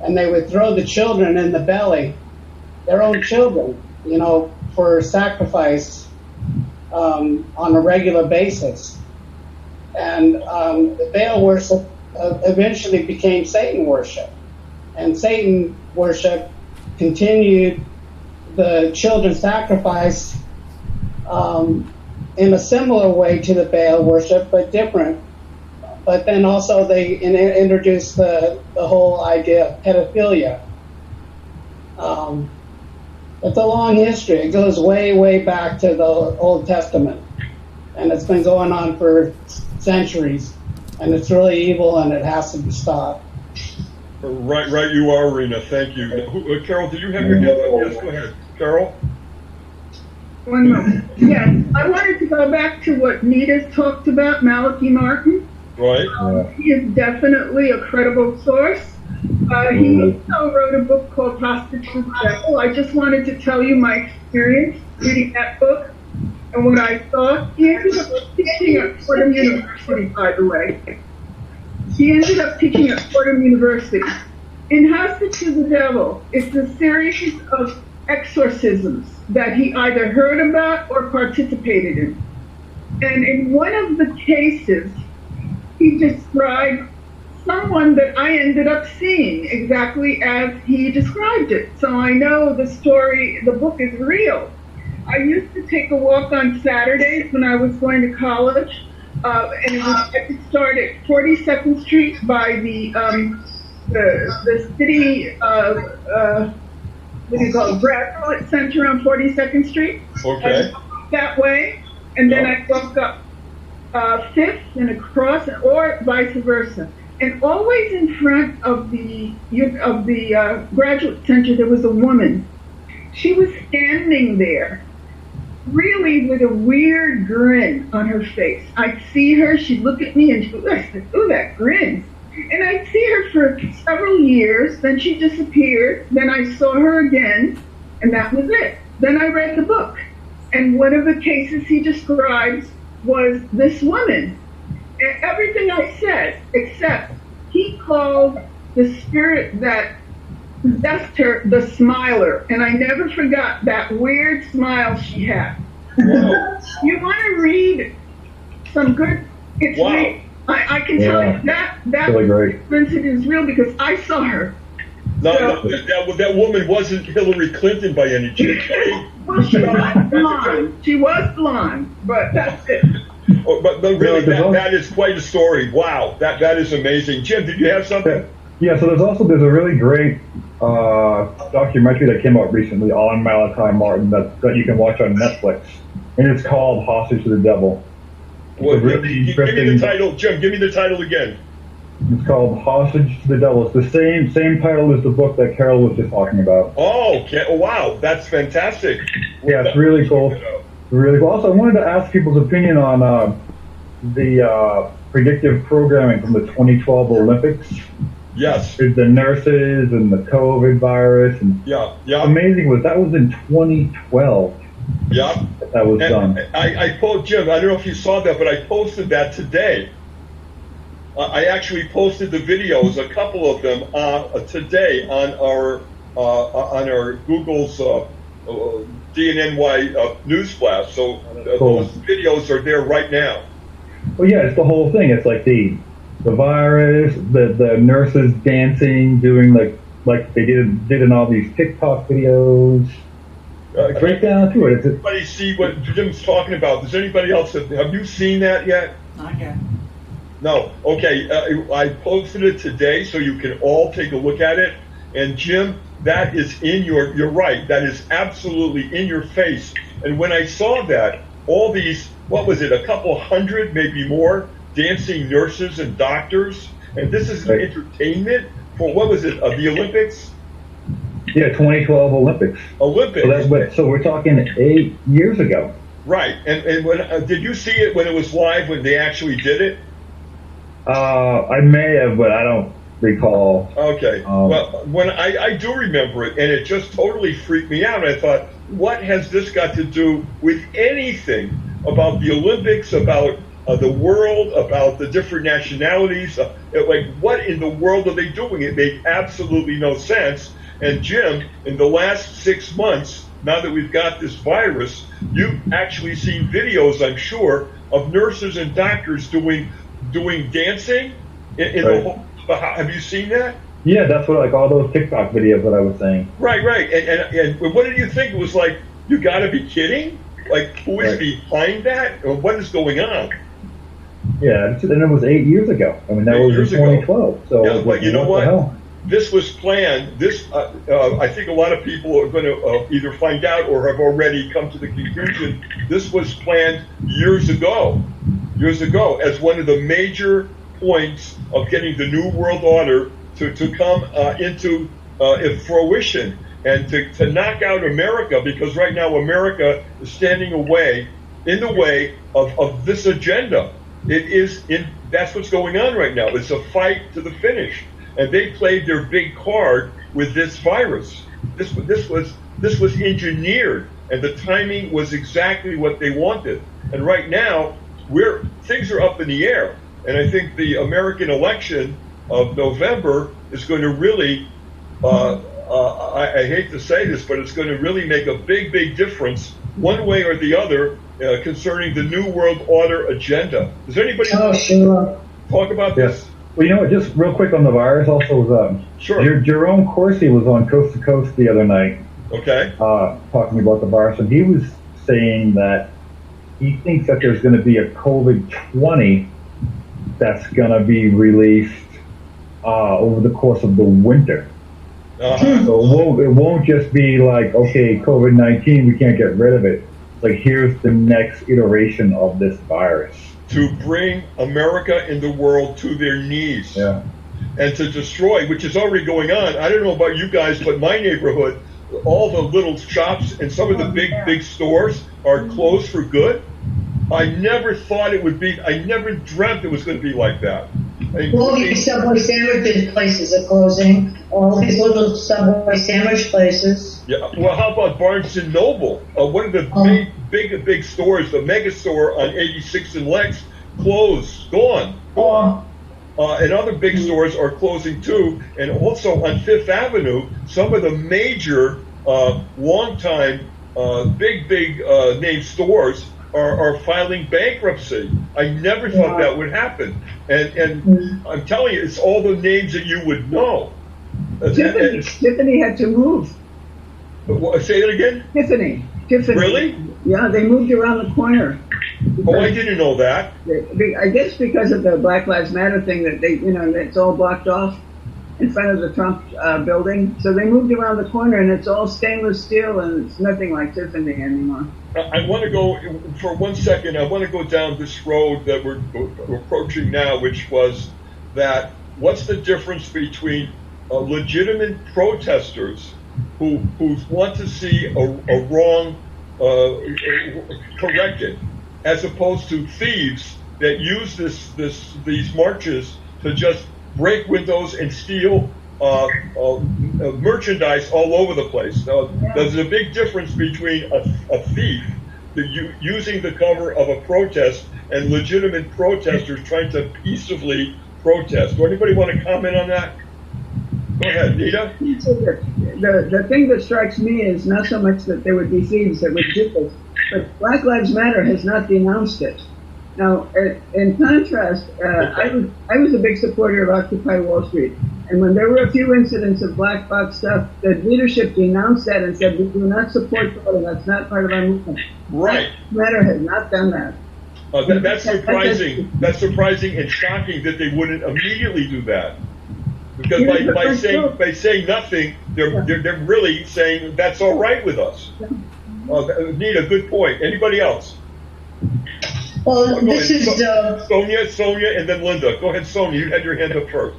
Speaker 12: and they would throw the children in the belly, their own children, for sacrifice on a regular basis. And the Baal worship eventually became Satan worship. And Satan worship continued the children's sacrifice in a similar way to the Baal worship, but different. But then also they introduced the whole idea of pedophilia. It's a long history. It goes way, way back to the Old Testament. And it's been going on for centuries. And it's really evil, and it has to be stopped.
Speaker 2: Right, you are, Rena. Thank you. Carol, do you have your hand up? Yes, go ahead. Carol?
Speaker 6: One moment. Yes, I wanted to go back to what Nita's talked about, Malachi Martin.
Speaker 2: Right.
Speaker 6: He is definitely a credible source. He also wrote a book called Hostage to the Devil. I just wanted to tell you my experience reading that book and what I thought. He ended up teaching at Fordham University, by the way. He ended up teaching at Fordham University. In Hostage to the Devil, it's a series of exorcisms that he either heard about or participated in. And in one of the cases, he described someone that I ended up seeing exactly as he described it. So I know the story, the book is real. I used to take a walk on Saturdays when I was going to college, and it could start at 42nd Street by the city, what do you call it, Graduate Center on 42nd Street.
Speaker 2: Okay.
Speaker 6: That way, and then I walk up 5th and across, or vice versa. And always in front of the Graduate Center, there was a woman. She was standing there, really with a weird grin on her face. I'd see her, she'd look at me, and I'd say, ooh, that grin. And I'd see her for several years, then she disappeared, then I saw her again, and that was it. Then I read the book. And one of the cases he describes was this woman. And everything I said, except he called the spirit that possessed her the smiler. And I never forgot that weird smile she had. You want to read some good, it's real. I can tell you that
Speaker 13: really
Speaker 6: incident is real because I saw her.
Speaker 2: No, that woman wasn't Hillary Clinton by any chance.
Speaker 6: Well, she was blonde. She was blonde, but that's it.
Speaker 2: Oh, but really, that is quite a story. Wow, that is amazing. Jim, did you have something?
Speaker 13: Yeah, so there's a really great documentary that came out recently on Malachi Martin that you can watch on Netflix, and it's called Hostage to the Devil.
Speaker 2: Well, really give me the title, Jim. Give me the title again.
Speaker 13: It's called Hostage to the Devil. It's the same title as the book that Carol was just talking about.
Speaker 2: Oh, okay. Oh, wow, that's fantastic.
Speaker 13: Yeah, it's really cool. Really cool. Also, I wanted to ask people's opinion on the predictive programming from the 2012 Olympics.
Speaker 2: Yes.
Speaker 13: The nurses and the COVID virus. And
Speaker 2: yeah.
Speaker 13: Amazing was that was in 2012.
Speaker 2: Yeah.
Speaker 13: That was done.
Speaker 2: I posted, Jim, I don't know if you saw that, but I posted that today. I actually posted the videos, a couple of them, today on our Google's dnny newsflash. So
Speaker 13: cool.
Speaker 2: Those videos are there right now.
Speaker 13: Well, yeah, it's the whole thing. It's like the virus, the nurses dancing, doing like they did in all these TikTok videos. Right down to it.
Speaker 2: Does anybody see what Jim's talking about? Does anybody else have you seen that yet?
Speaker 1: Not yet.
Speaker 2: No. Okay. I posted it today, so you can all take a look at it. And Jim, that is you're right. That is absolutely in your face. And when I saw that, all these, what was it, a couple hundred, maybe more, dancing nurses and doctors, and this is an entertainment for, what was it, the Olympics?
Speaker 13: Yeah, 2012 Olympics. So we're talking 8 years ago.
Speaker 2: Right. And when did you see it when it was live, when they actually did it?
Speaker 13: I may have, but I don't recall.
Speaker 2: Okay. Well, when I do remember it, and it just totally freaked me out. I thought, what has this got to do with anything about the Olympics, about the world, about the different nationalities? Like, what in the world are they doing? It made absolutely no sense. And Jim, in the last 6 months, now that we've got this virus, you've actually seen videos, I'm sure, of nurses and doctors doing dancing In
Speaker 13: Right.
Speaker 2: the whole, have you seen that?
Speaker 13: Yeah, that's what like all those TikTok videos that I was saying.
Speaker 2: Right. And what did you think? It was like, you got to be kidding? Like, who is
Speaker 13: Right.
Speaker 2: behind that? Or what is going on?
Speaker 13: Yeah, and it was 8 years ago. I mean, that
Speaker 2: 8
Speaker 13: was in
Speaker 2: years ago.
Speaker 13: 2012. So
Speaker 2: Yeah,
Speaker 13: it was
Speaker 2: but
Speaker 13: like,
Speaker 2: you know
Speaker 13: what
Speaker 2: what?
Speaker 13: the hell?
Speaker 2: This was planned. I think a lot of people are going to either find out or have already come to the conclusion this was planned years ago, as one of the major points of getting the New World Order to come into fruition and to knock out America, because right now America is standing in the way of this agenda. That's what's going on right now. It's a fight to the finish. And they played their big card with this virus. This was engineered, and the timing was exactly what they wanted. And right now, things are up in the air. And I think the American election of November is going to really, I hate to say this, but it's going to really make a big, big difference, one way or the other, concerning the New World Order agenda. Does anybody talk about this?
Speaker 13: Well, you know what, just real quick on the virus, also was,
Speaker 2: Sure.
Speaker 13: Jerome Corsi was on Coast to Coast the other night.
Speaker 2: Okay.
Speaker 13: Talking about the virus, and he was saying that he thinks that there's going to be a COVID-20 that's going to be released over the course of the winter. So it won't just be like, okay, COVID-19, we can't get rid of it. Like, here's the next iteration of this virus.
Speaker 2: To bring America and the world to their knees.
Speaker 13: Yeah.
Speaker 2: And to destroy, which is already going on. I don't know about you guys, but my neighborhood, all the little shops and some of the big stores are closed for good. I never thought it would be, I never dreamt it was going to be like that.
Speaker 10: All these Subway sandwich places are closing. All these little Subway sandwich places.
Speaker 2: Yeah. Well, how about Barnes and Noble? One of the big stores, the mega store on 86th and Lex, closed, gone. And other big stores are closing too. And also on Fifth Avenue, some of the major, long-time, big name stores are filing bankruptcy. I never thought that would happen. And I'm telling you, it's all the names that you would know.
Speaker 5: Tiffany had to move.
Speaker 2: Say that again?
Speaker 5: Tiffany.
Speaker 2: Really?
Speaker 5: Yeah, they moved around the corner.
Speaker 2: Oh, I didn't know that.
Speaker 5: I guess because of the Black Lives Matter thing that it's all blocked off in front of the Trump building. So they moved around the corner, and it's all stainless steel, and it's nothing like Tiffany anymore.
Speaker 2: I want to go, for 1 second, I want to go down this road that we're approaching now, which was that what's the difference between legitimate protesters who want to see a wrong corrected, as opposed to thieves that use these marches to just break windows and steal merchandise all over the place. There's a big difference between a thief using the cover of a protest and legitimate protesters trying to peaceably protest. Does anybody want to comment on that? Go ahead, Nita.
Speaker 5: The thing that strikes me is not so much that there would be thieves that would do this, but Black Lives Matter has not denounced it. Now, in contrast, I was a big supporter of Occupy Wall Street, and when there were a few incidents of black box stuff, the leadership denounced that and said, we do not support that, and that's not part of our movement.
Speaker 2: Right.
Speaker 5: Black Lives Matter has not done that.
Speaker 2: That's surprising. That's surprising and shocking that they wouldn't immediately do that. Because by saying nothing, they're really saying that's all right with us. Nita, good point. Anybody else?
Speaker 10: Well, this is
Speaker 2: Sonia, and then Linda. Go ahead, Sonia. You had your hand up first.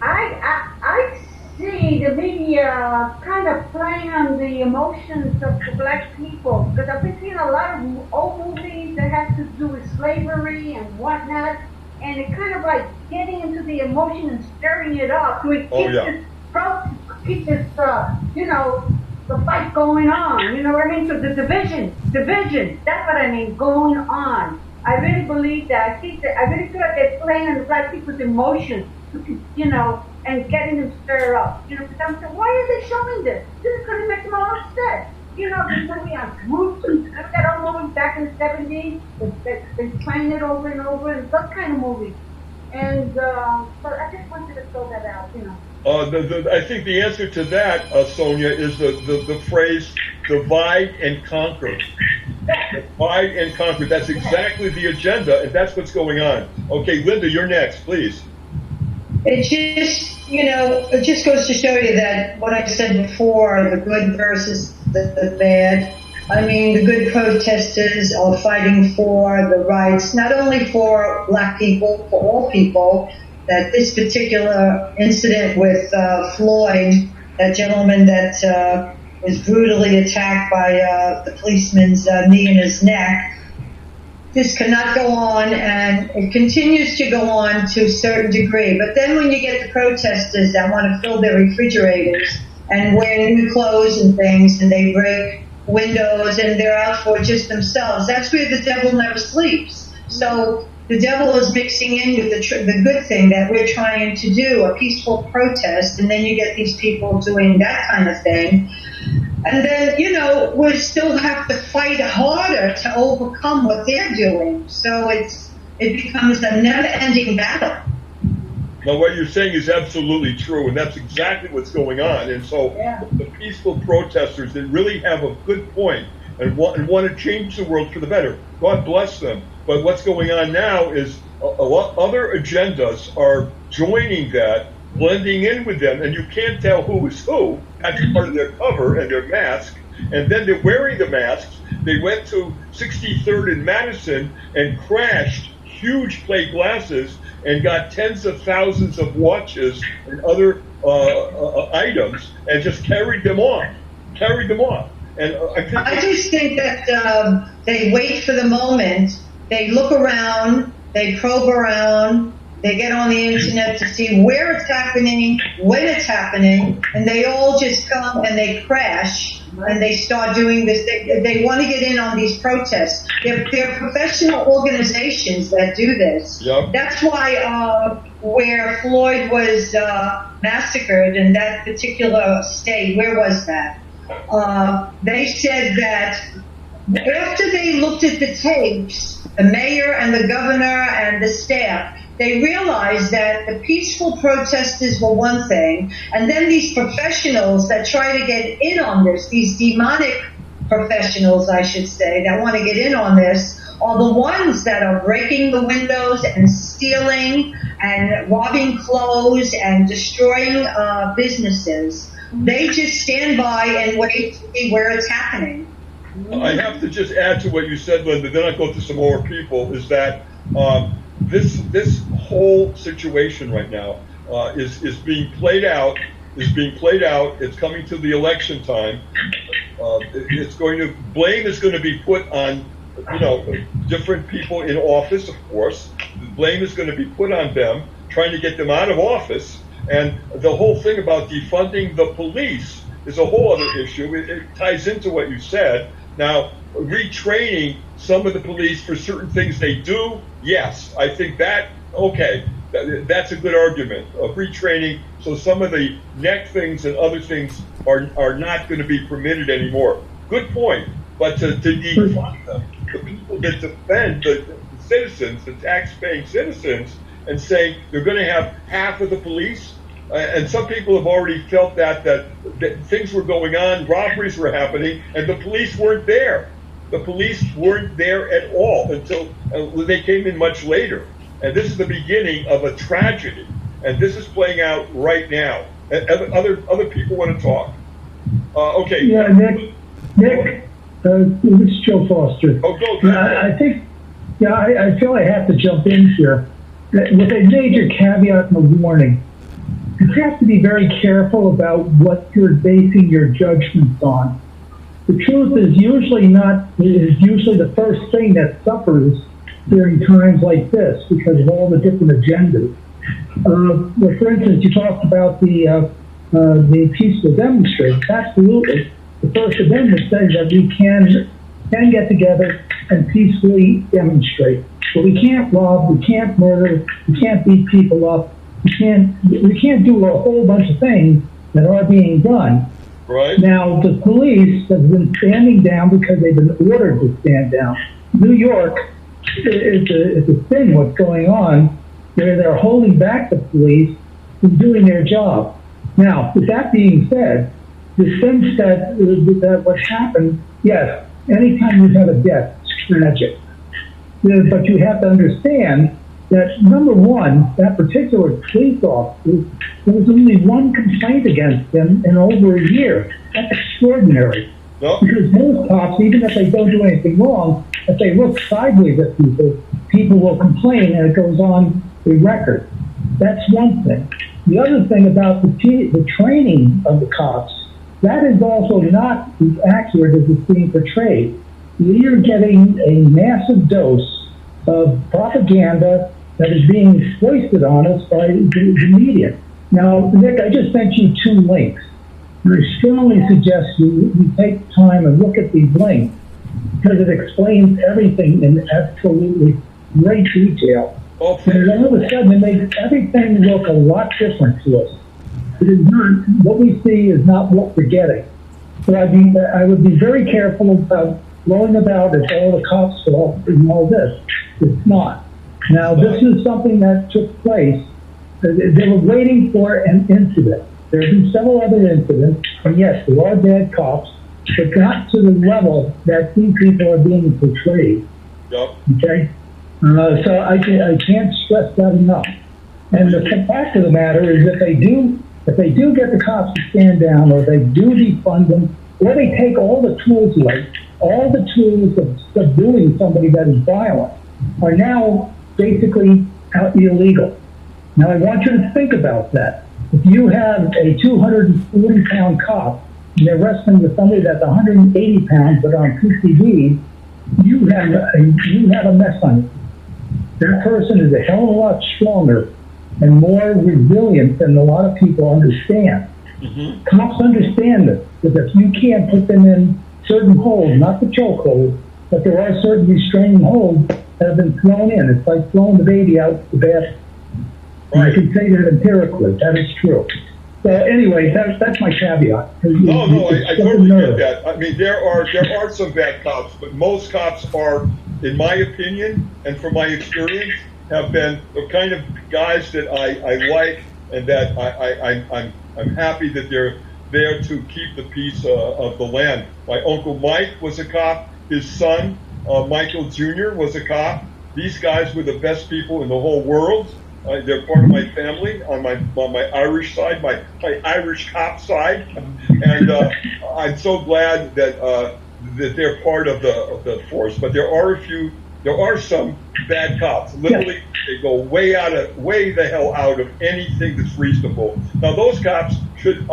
Speaker 7: I see the media kind of playing on the emotions of the black people, because I've been seeing a lot of old movies that have to do with slavery and whatnot, and it kind of like getting into the emotion and stirring it up. So it keeps this, the fight going on. You know what I mean? So the division, that's what I mean, going on. I really believe that. I really feel like they're playing on the black people's emotions, and getting them stirred up. Because I'm saying, why are they showing this? This is going to make them all upset. This movie on Roots, that old movie back in the 70s, they're playing it over and over, and those kind of movies. And I just wanted to throw that out, you know.
Speaker 2: I think the answer to that, Sonia, is the phrase divide and conquer. Divide and conquer. That's exactly the agenda, and that's what's going on. Okay, Linda, you're next, please.
Speaker 10: It just, it just goes to show you that what I said before, the good versus the bad. I mean, the good protesters are fighting for the rights, not only for black people, for all people. That this particular incident with Floyd, that gentleman that was brutally attacked by the policeman's knee in his neck, this cannot go on, and it continues to go on to a certain degree. But then when you get the protesters that want to fill their refrigerators and wear new clothes and things, and they break windows and they're out for just themselves, that's where the devil never sleeps. So the devil is mixing in with the good thing that we're trying to do, a peaceful protest, and then you get these people doing that kind of thing. And then, we still have to fight harder to overcome what they're doing. So it becomes a never-ending battle.
Speaker 2: Now, what you're saying is absolutely true, and that's exactly what's going on. And so the peaceful protesters that really have a good point and want to change the world for the better, God bless them. But what's going on now is a lot other agendas are joining that, blending in with them, and you can't tell who is who. That's part of their cover and their mask. And then they're wearing the masks. They went to 63rd and Madison and crashed huge plate glasses and got tens of thousands of watches and other items and just carried them off. And
Speaker 10: I just think that they wait for the moment. They look around, they probe around, they get on the internet to see where it's happening, when it's happening, and they all just come and they crash and they start doing this. They want to get in on these protests. They're professional organizations that do this.
Speaker 2: Yep.
Speaker 10: That's why where Floyd was massacred in that particular state, where was that? They said that after they looked at the tapes, the mayor and the governor and the staff, they realized that the peaceful protesters were one thing, and then these professionals that try to get in on this, these demonic professionals, I should say, that want to get in on this, are the ones that are breaking the windows and stealing and robbing clothes and destroying businesses. They just stand by and wait to see where it's happening.
Speaker 2: I have to just add to what you said, Linda, then I'll go to some more people, is that this whole situation right now is being played out. It's coming to the election time. Blame is going to be put on, different people in office, of course. The blame is going to be put on them, trying to get them out of office. And the whole thing about defunding the police is a whole other issue. It ties into what you said. Now, retraining some of the police for certain things they do, yes, I think that, okay, that's a good argument of retraining. So some of the neck things and other things are not going to be permitted anymore. Good point. But to defund them, the people that defend the citizens, the tax-paying citizens, and saying they're going to have half of the police, and some people have already felt that things were going on, robberies were happening, and the police weren't there. The police weren't there at all until they came in much later. And this is the beginning of a tragedy. And this is playing out right now. And other people want to talk. Okay.
Speaker 3: Yeah, Nick, this is Joe Foster.
Speaker 2: Oh, go.
Speaker 3: I think, I feel I have to jump in here. With a major caveat and a warning, you have to be very careful about what you're basing your judgments on. The truth is usually the first thing that suffers during times like this because of all the different agendas. For instance, you talked about the peaceful demonstrators. Absolutely. The First Amendment says that we can get together and peacefully demonstrate. But we can't rob, we can't murder, we can't beat people up, we can't do a whole bunch of things that are being done.
Speaker 2: Right.
Speaker 3: Now, the police have been standing down because they've been ordered to stand down. New York is a thing what's going on. where they're holding back the police from doing their job. Now, with that being said, the sense that what happened, yes, anytime you have a death, it's tragic. But you have to understand that, number one, that particular police officer, there was only one complaint against him in over a year. That's extraordinary.
Speaker 2: No.
Speaker 3: Because most cops, even if they don't do anything wrong, if they look sideways at people will complain, and it goes on the record. That's one thing. The other thing about the training of the cops, that is also not as accurate as it's being portrayed. You're getting a massive dose of propaganda that is being foisted on us by the media. Now, Nick, I just sent you 2 links. I strongly suggest you take time and look at these links because it explains everything in absolutely great detail.
Speaker 2: Okay.
Speaker 3: And all of a sudden, it makes everything look a lot different to us. It is not, what we see is not what we're getting. So I would be very careful about blowing about it's all the cops' fault and all this. It's not. Now, this is something that took place. They were waiting for an incident. There have been several other incidents, and yes, there are bad cops, but not to the level that these people are being portrayed.
Speaker 2: Yep.
Speaker 3: Okay? So I can't stress that enough. And the fact of the matter is if they do get the cops to stand down, or they do defund them, or they take all the tools away, all the tools of subduing somebody that is violent are now basically illegal. Now I want you to think about that. If you have a 240-pound cop and they're wrestling with somebody that's 180 pounds but on PCD, you have a mess on you. That person is a hell of a lot stronger and more resilient than a lot of people understand. Mm-hmm. Cops understand this, because if you can't put them in certain holds, not the choke holds, but there are certain restraining holds that have been thrown in. It's like throwing the baby out the bath. Right. I can say that empirically. That is true. So anyway, that's my caveat.
Speaker 2: No, I totally get that. I mean, there are some bad cops, but most cops are, in my opinion, and from my experience, have been the kind of guys that I like, and that I'm happy that they're there to keep the peace of the land. My Uncle Mike was a cop. His son, Michael Jr., was a cop. These guys were the best people in the whole world. They're part of my family on my Irish side, my Irish cop side, and I'm so glad that they're part of the force. But there are some bad cops. Literally, they go way the hell out of anything that's reasonable. Now those cops should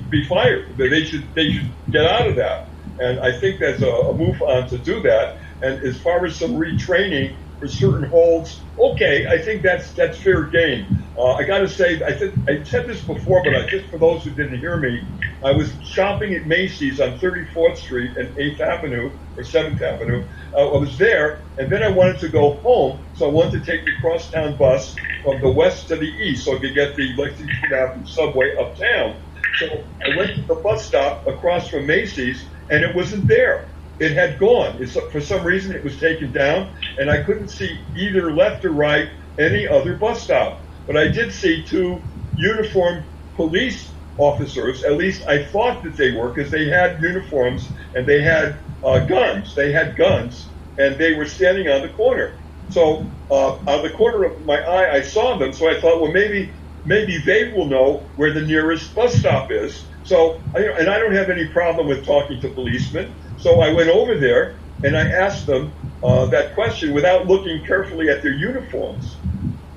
Speaker 2: be fired. They should get out of that. And I think there's a move on to do that. And as far as some retraining for certain holds, okay, I think that's fair game. I got to say, I said this before, but just for those who didn't hear me, I was shopping at Macy's on 34th Street and 8th Avenue, or 7th Avenue. I was there, and then I wanted to go home, so I wanted to take the crosstown bus from the west to the east, so I could get the Lexington Avenue subway uptown. So I went to the bus stop across from Macy's, and it wasn't there. It had gone. For some reason, it was taken down, and I couldn't see either left or right any other bus stop. But I did see 2 uniformed police officers. At least I thought that they were, because they had uniforms and they had guns. They had guns, and they were standing on the corner. So on the corner of my eye, I saw them. So I thought, well, maybe they will know where the nearest bus stop is. So, and I don't have any problem with talking to policemen. So I went over there and I asked them that question without looking carefully at their uniforms.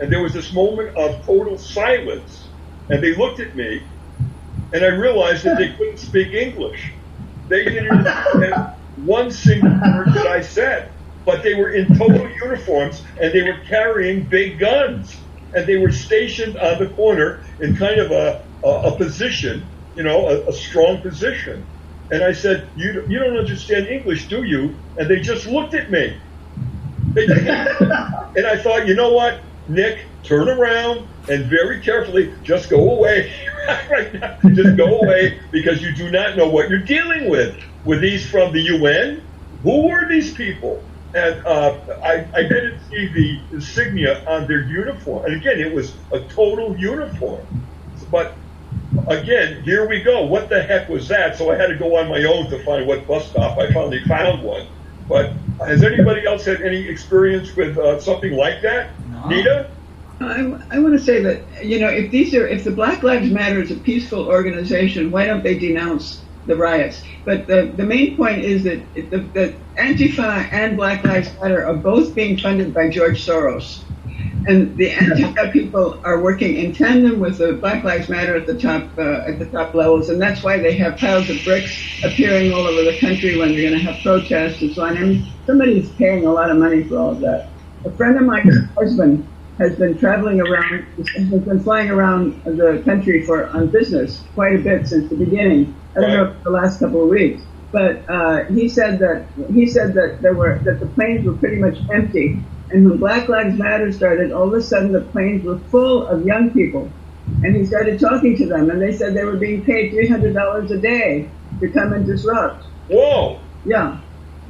Speaker 2: And there was this moment of total silence. And they looked at me, and I realized that they couldn't speak English. They didn't understand one single word that I said. But they were in total uniforms, and they were carrying big guns. And they were stationed on the corner in kind of a position, a strong position. And I said, you don't understand English, do you? And they just looked at me. And I thought, you know what, Nick, turn around and very carefully just go away. Right now, just go away, because you do not know what you're dealing with. Were these from the UN? Who were these people? And I didn't see the insignia on their uniform. And again, it was a total uniform. But again, here we go. What the heck was that? So I had to go on my own to find what bus stop. I finally found one. But has anybody else had any experience with something like that? No. Nita?
Speaker 5: I want to say that, if the Black Lives Matter is a peaceful organization, why don't they denounce the riots? But the main point is that that Antifa and Black Lives Matter are both being funded by George Soros. And the Antifa people are working in tandem with the Black Lives Matter at the top levels, and that's why they have piles of bricks appearing all over the country when they're going to have protests and so on. I mean, somebody's paying a lot of money for all of that. A friend of mine's husband has been traveling around, has been flying around the country on business quite a bit since the beginning. I don't know if the last couple of weeks, but he said that the planes were pretty much empty. And when Black Lives Matter started, all of a sudden the planes were full of young people. And he started talking to them, and they said they were being paid $300 a day to come and disrupt.
Speaker 2: Whoa!
Speaker 5: Yeah.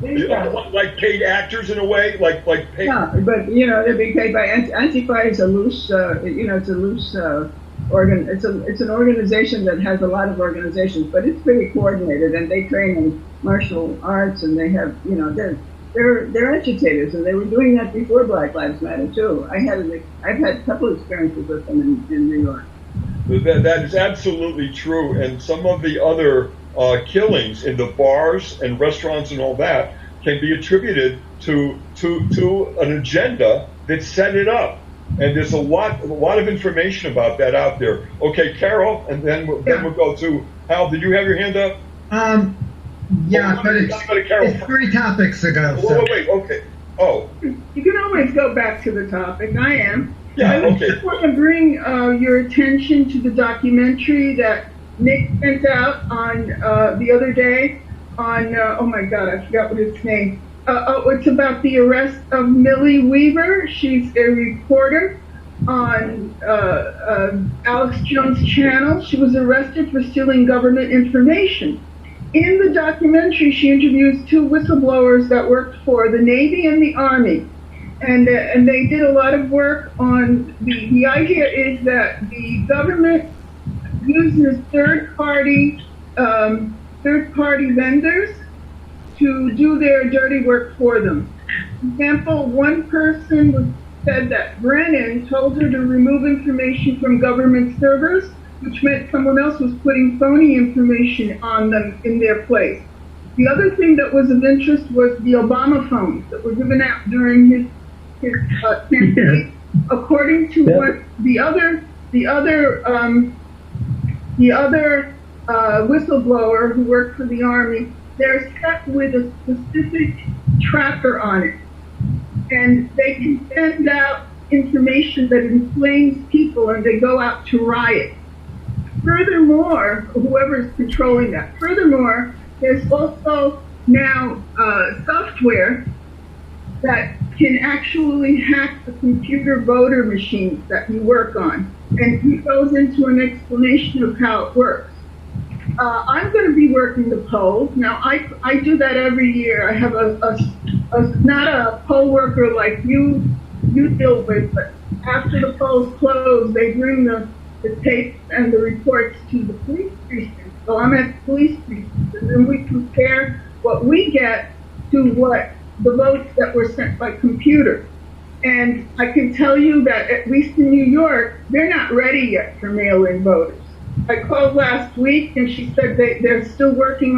Speaker 2: Like paid actors in a way, like paid.
Speaker 5: Yeah, but they're being paid by Antifa is a loose, it's a loose it's an organization that has a lot of organizations, but it's pretty coordinated, and they train in martial arts, and they have, they're agitators, and they were doing that before Black Lives Matter too. I've had a couple of experiences with them in New York.
Speaker 2: That is absolutely true, and some of the other killings in the bars and restaurants and all that can be attributed to an agenda that set it up. And there's a lot of information about that out there. Okay, Carol, and then we'll go to Hal. Did you have your hand up?
Speaker 9: Yeah, but it's 3 topics ago. So.
Speaker 2: Wait, okay. Oh.
Speaker 6: You can always go back to the topic. I am.
Speaker 2: Yeah,
Speaker 6: I just want to bring your attention to the documentary that Nick sent out on the other day on, oh my God, I forgot what its name. It's about the arrest of Millie Weaver. She's a reporter on Alex Jones' channel. She was arrested for stealing government information. In the documentary, she interviews 2 whistleblowers that worked for the Navy and the Army. And they did a lot of work on the idea is that the government uses third-party vendors to do their dirty work for them. For example, one person said that Brennan told her to remove information from government servers, which meant someone else was putting phony information on them in their place. The other thing that was of interest was the Obama phones that were given out during his campaign. According to what the other whistleblower who worked for the Army, they're set with a specific tracker on it, and they can send out information that inflames people, and they go out to riot. Furthermore, whoever is controlling that. Furthermore, there's also now software that can actually hack the computer voter machines that you work on, and he goes into an explanation of how it works. I'm going to be working the polls. Now, I do that every year. I have not a poll worker like you deal with, but after the polls close, they bring the tapes and the reports to the police precinct. So I'm at the police precinct, and then we compare what we get to what the votes that were sent by computer. And I can tell you that at least in New York, they're not ready yet for mail-in voters. I called last week, and she said they're still working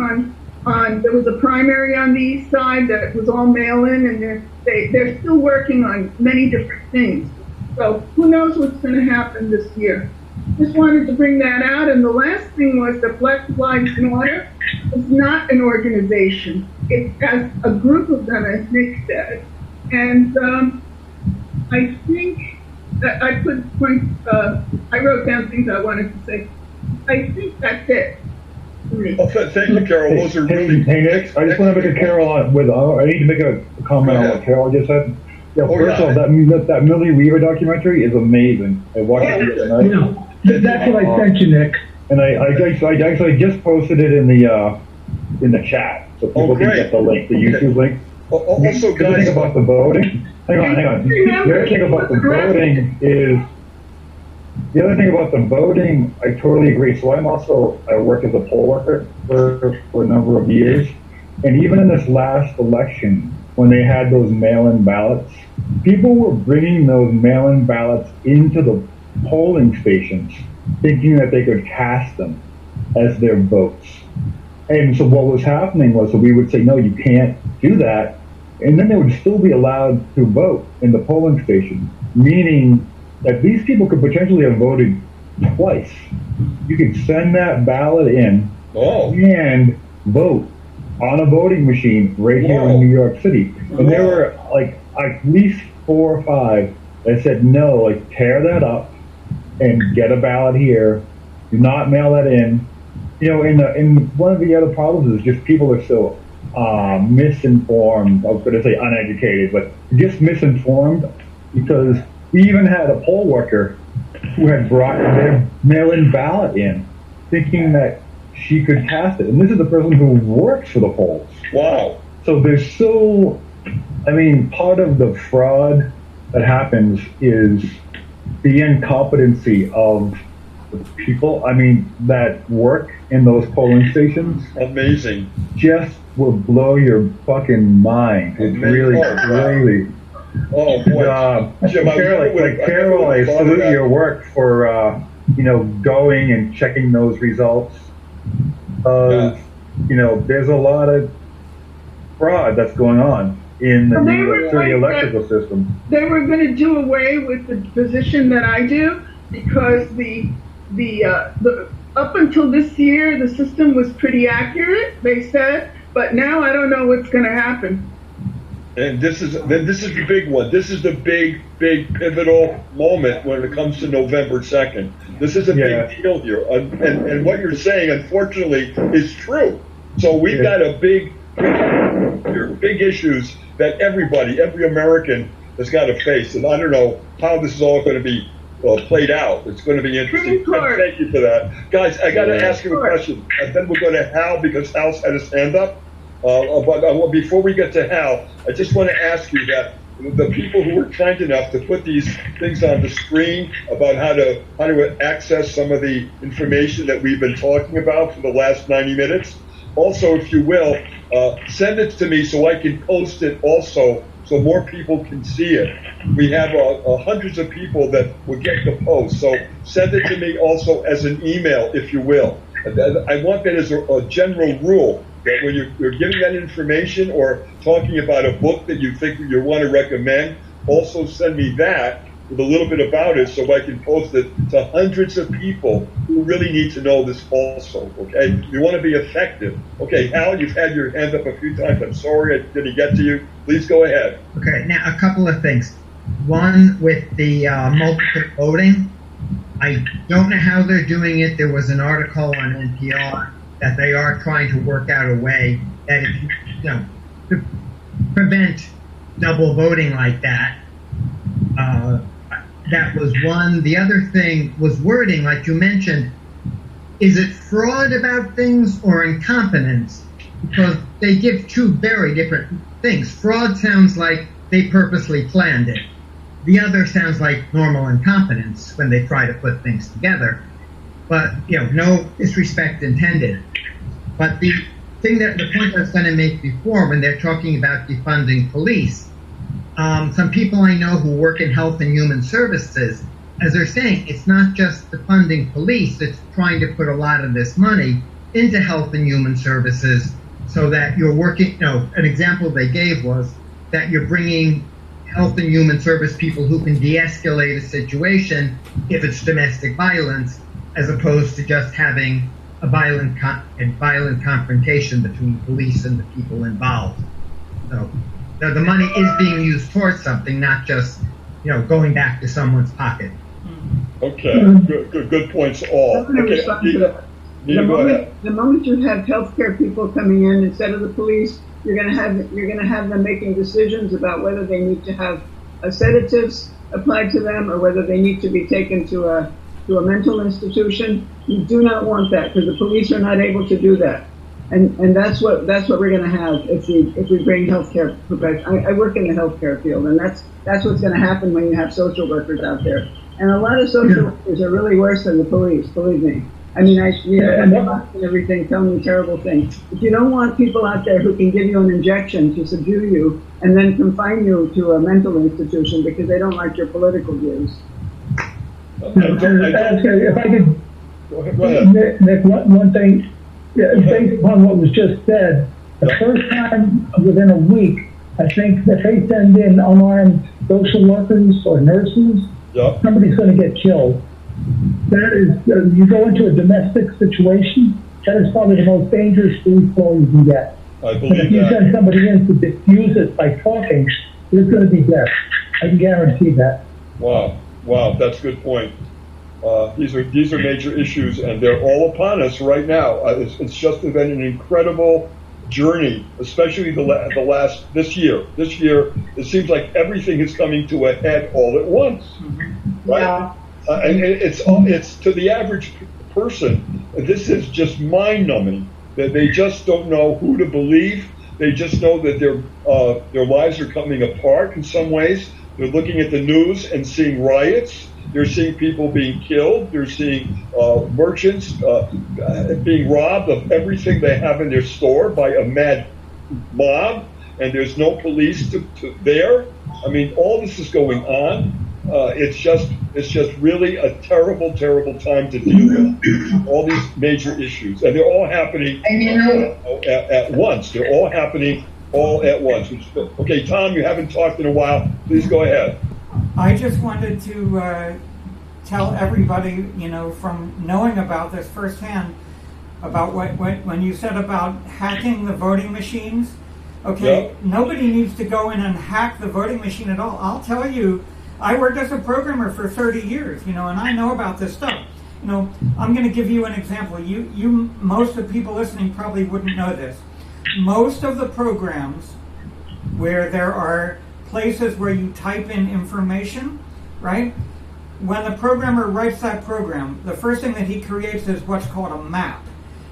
Speaker 6: on. There was a primary on the east side that was all mail-in, and they're still working on many different things. So who knows what's going to happen this year? Just wanted to bring that out. And the last thing was that Black Lives Matter is not an organization. It's as a group of them, as Nick said. And I think that I could point. I wrote down things I wanted to say. I think that's it.
Speaker 2: Well, thank you, Carol. Those are
Speaker 13: Hey, Nick, I just want to make a Carol I need to make a comment on what Carol just said. Yeah, first of all, that Millie Weaver documentary is amazing. I watched it tonight.
Speaker 3: That's what I sent you, Nick.
Speaker 13: And I actually just posted it in the chat, so people can get the link, the YouTube link.
Speaker 2: Also,
Speaker 13: The other
Speaker 2: guys,
Speaker 13: thing about the voting, hang on. The other thing about the voting is, the other thing about the voting, I totally agree. So I worked as a poll worker for a number of years. And even in this last election, when they had those mail-in ballots, people were bringing those mail-in ballots into the polling stations, thinking that they could cast them as their votes. And so what was happening was, so we would say, no, you can't do that. And then they would still be allowed to vote in the polling station, meaning that these people could potentially have voted twice. You could send that ballot in and vote on a voting machine right here in New York City. And there were like at least 4 or 5 that said, no, like tear that up and get a ballot here. Do not mail that in. You know, and one of the other problems is just people are so misinformed. I was going to say uneducated, but just misinformed, because we even had a poll worker who had brought their mail-in ballot in, thinking that she could cast it. And this is the person who works for the polls.
Speaker 2: Wow.
Speaker 13: So part of the fraud that happens is the incompetency of the people, that work in those polling stations.
Speaker 2: Amazing.
Speaker 13: Just will blow your fucking mind. It's really crazy.
Speaker 2: Oh boy. Jim,
Speaker 13: Carol, I salute your work for, going and checking those results. There's a lot of fraud that's going on in the New York City electrical system.
Speaker 6: They were going to do away with the position that I do, because the up until this year the system was pretty accurate, they said, but now I don't know what's going to happen.
Speaker 2: And this is the big one. This is the big pivotal moment when it comes to November 2nd. This is a big deal here. And what you're saying, unfortunately, is true. So we've got a big issues that every American has got to face. And I don't know how this is all going to be played out. It's going to be interesting. Thank you for that. Guys, I got to ask you a question. And then we'll go to Hal, because Hal's had his hand up. But before we get to Hal, I just want to ask you that the people who were kind enough to put these things on the screen about how to access some of the information that we've been talking about for the last 90 minutes, also, if you will, send it to me so I can post it also, so more people can see it. We have hundreds of people that will get the post, so send it to me also as an email, if you will. I want that as a general rule, that when you're giving that information or talking about a book that you think you want to recommend, also send me that with a little bit about it, so I can post it to hundreds of people who really need to know this also, okay? You want to be effective. Okay, Hal, you've had your hand up a few times. I'm sorry I didn't get to you. Please go ahead.
Speaker 9: Okay, now a couple of things. One, with the multiple voting, I don't know how they're doing it. There was an article on NPR that they are trying to work out a way that if to prevent double voting like that. That was one. The other thing was wording, like you mentioned. Is it fraud about things or incompetence? Because they give two very different things. Fraud sounds like they purposely planned it. The other sounds like normal incompetence when they try to put things together. But, no disrespect intended. But the point I was going to make before, when they're talking about defunding police, some people I know who work in health and human services, as they're saying, it's not just defunding police, it's trying to put a lot of this money into health and human services so that you're working, an example they gave was that you're bringing health and human service people who can de-escalate a situation if it's domestic violence, as opposed to just having a violent confrontation between police and the people involved. So the money is being used towards something, not just, going back to someone's pocket.
Speaker 2: Okay, good points all. Okay,
Speaker 6: The moment you have healthcare people coming in instead of the police, you're going to have them making decisions about whether they need to have sedatives applied to them or whether they need to be taken to a mental institution. You do not want that, because the police are not able to do that.
Speaker 5: And that's what we're going to have if we bring healthcare professionals. I work in the healthcare field, and that's what's going to happen when you have social workers out there. And a lot of social workers are really worse than the police, believe me. I mean, and everything, tell me terrible things. If you don't want people out there who can give you an injection to subdue you and then confine you to a mental institution because they don't like your political views.
Speaker 3: If I could,
Speaker 2: go ahead.
Speaker 3: Nick, one thing, based upon what was just said, the first time within a week, I think that they send in unarmed social workers or nurses, somebody's going to get killed. That is, you go into a domestic situation, that is probably the most dangerous free fall you can get.
Speaker 2: I believe
Speaker 3: if you send somebody in to diffuse it by talking, there's going to be death. I can guarantee that.
Speaker 2: Wow, that's a good point. These are major issues, and they're all upon us right now. It's just been an incredible journey, especially this year. This year, it seems like everything is coming to a head all at once, right?
Speaker 12: Yeah.
Speaker 2: And it's to the average person, this is just mind-numbing. That they just don't know who to believe. They just know that their lives are coming apart in some ways. They're looking at the news and seeing riots. They're seeing people being killed. They're seeing merchants being robbed of everything they have in their store by a mad mob, and there's no police there. I mean, all this is going on. It's just really a terrible, terrible time to deal with all these major issues, and they're all happening at once. They're all happening all at once. Okay, Tom, you haven't talked in a while. Please go ahead.
Speaker 1: I just wanted to tell everybody, from knowing about this firsthand, about when you said about hacking the voting machines. Okay, nobody needs to go in and hack the voting machine at all. I'll tell you, I worked as a programmer for 30 years, and I know about this stuff. I'm going to give you an example. Most of the people listening probably wouldn't know this. Most of the programs where there are places where you type in information, right? When the programmer writes that program, the first thing that he creates is what's called a map.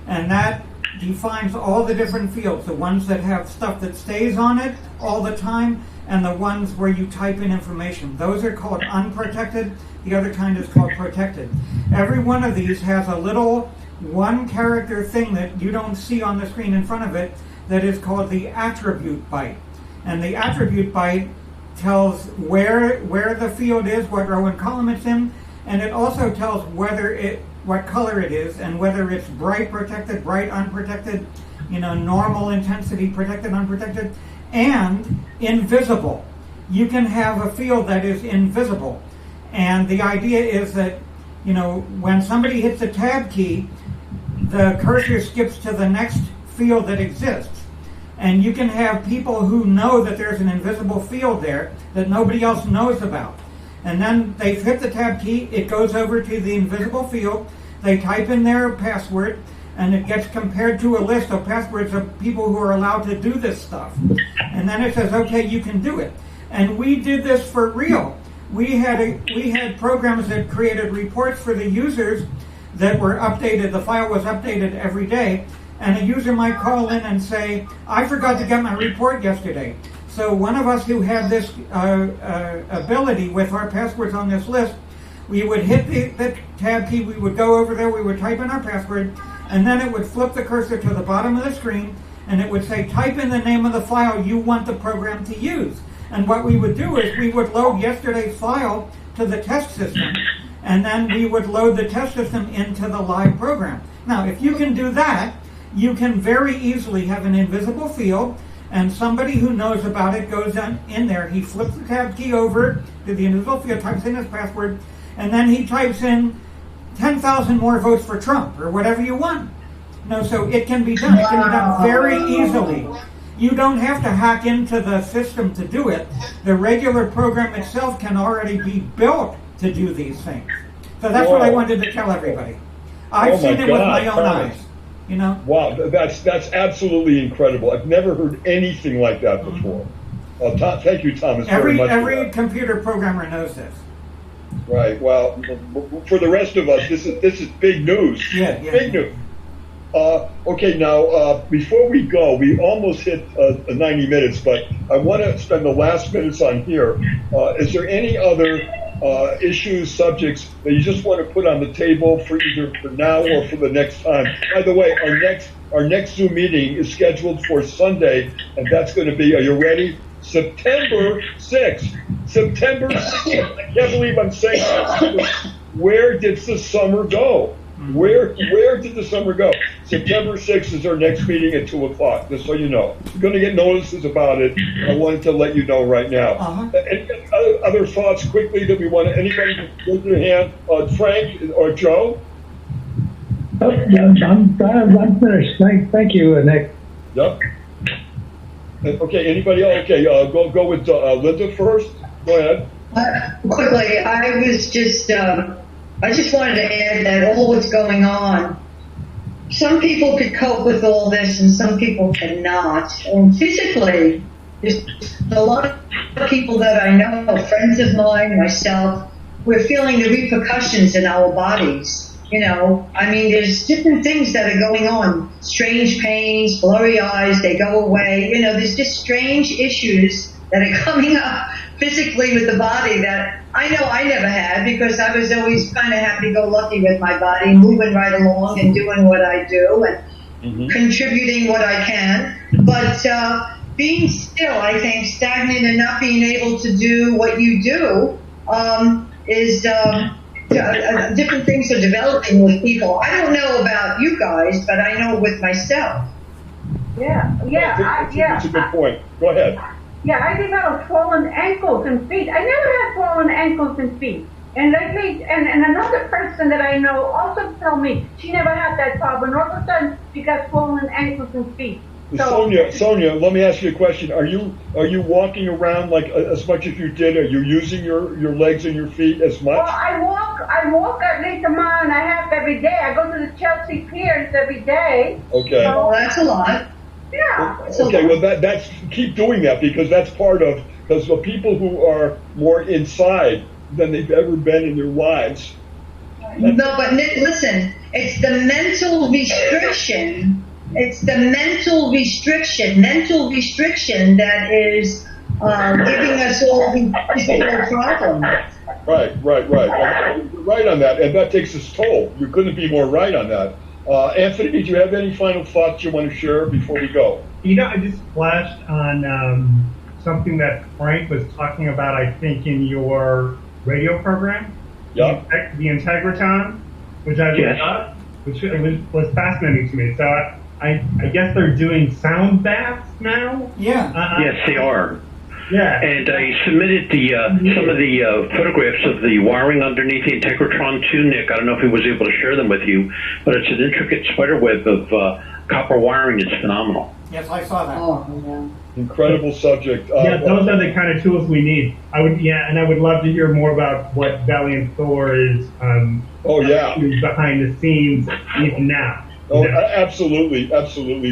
Speaker 1: And that defines all the different fields, the ones that have stuff that stays on it all the time, and the ones where you type in information. Those are called unprotected. The other kind is called protected. Every one of these has a little one-character thing that you don't see on the screen in front of it that is called the attribute byte. And the attribute byte tells where the field is, what row and column it's in, and it also tells what color it is, and whether it's bright protected, bright unprotected, normal intensity protected, unprotected, and invisible. You can have a field that is invisible. And the idea is that, when somebody hits the tab key, the cursor skips to the next field that exists. And you can have people who know that there's an invisible field there that nobody else knows about. And then they hit the tab key, it goes over to the invisible field, they type in their password, and it gets compared to a list of passwords of people who are allowed to do this stuff. And then it says, okay, you can do it. And we did this for real. We had programs that created reports for the users that were updated. The file was updated every day. And a user might call in and say, I forgot to get my report yesterday. So one of us who had this ability with our passwords on this list, we would hit the tab key, we would go over there, we would type in our password, and then it would flip the cursor to the bottom of the screen, and it would say, type in the name of the file you want the program to use. And what we would do is we would load yesterday's file to the test system, and then we would load the test system into the live program. Now, if you can do that, you can very easily have an invisible field, and somebody who knows about it goes in there, he flips the tab key over to the invisible field, types in his password, and then he types in 10,000 more votes for Trump, or whatever you want. So it can be done. It can be done very easily. You don't have to hack into the system to do it. The regular program itself can already be built to do these things. So that's what I wanted to tell everybody. I've seen it with my own eyes.
Speaker 2: Wow, that's absolutely incredible. I've never heard anything like that before. Thank you, Thomas, very much.
Speaker 1: Every computer programmer knows this.
Speaker 2: Right. Well, for the rest of us, this is big news.
Speaker 1: Yeah.
Speaker 2: Big news. Okay, now, before we go, we almost hit 90 minutes, but I want to spend the last minutes on here. Is there any other issues, subjects that you just want to put on the table for either for now or for the next time? By the way, our next Zoom meeting is scheduled for Sunday, and that's going to be, are you ready? September 6th. September 6th. I can't believe I'm saying that. Where did the summer go? Where did the summer go? September 6th is our next meeting at 2 o'clock, just so you know. You're going to get notices about it. I wanted to let you know right now. Any other thoughts quickly that we want to, anybody raise their hand? Frank or Joe?
Speaker 3: Oh, I'm finished. Thank you, Nick.
Speaker 2: Yep. Okay, anybody else? Okay, go with Linda first. Go ahead.
Speaker 10: Quickly, I just wanted to add that all what's going on, some people could cope with all this and some people cannot. And physically, there's a lot of people that I know, friends of mine, myself, we're feeling the repercussions in our bodies. You know, I mean, there's different things that are going on. Strange pains, blurry eyes, they go away. You know, there's just strange issues that are coming up physically with the body that I know I never had, because I was always kind of happy-go-lucky with my body, moving right along and doing what I do and contributing what I can. But being still, I think, stagnant and not being able to do what you do is different things are developing with people. I don't know about you guys, but I know with myself.
Speaker 2: That's a good point. Go ahead.
Speaker 7: Yeah, I developed swollen ankles and feet. I never had swollen ankles and feet. And and another person that I know also told me she never had that problem. All of a sudden, she got swollen ankles and feet. So,
Speaker 2: Sonia, let me ask you a question. Are you walking around like as much as you did? Are you using your legs and your feet as much?
Speaker 7: Well, I walk at least a mile and a half every day. I go to the Chelsea Piers every day.
Speaker 2: Okay.
Speaker 10: So that's a lot.
Speaker 7: Yeah.
Speaker 2: Okay, well that's keep doing that, because that's part of, because the people who are more inside than they've ever been in their lives.
Speaker 10: No, but listen, it's the mental restriction. It's the mental restriction that is giving us all these physical problems.
Speaker 2: Right. You're right on that, and that takes its toll. You couldn't be more right on that. Anthony, do you have any final thoughts you want to share before we go?
Speaker 11: You know, I just flashed on something that Frank was talking about, I think, in your radio program.
Speaker 2: Yeah.
Speaker 11: The Integratron, which I looked up, which was fascinating to me. So I guess they're doing sound baths now?
Speaker 1: Yeah.
Speaker 8: Yes, they are.
Speaker 11: Yeah.
Speaker 8: And I submitted some of the photographs of the wiring underneath the Integratron to Nick. I don't know if he was able to share them with you, but it's an intricate spider web of copper wiring. It's phenomenal.
Speaker 1: Yes, I saw that.
Speaker 10: Oh, yeah.
Speaker 2: Incredible subject.
Speaker 11: Those are the kind of tools we need. I would love to hear more about what Valiant Thor is behind the scenes even now.
Speaker 2: Oh, absolutely.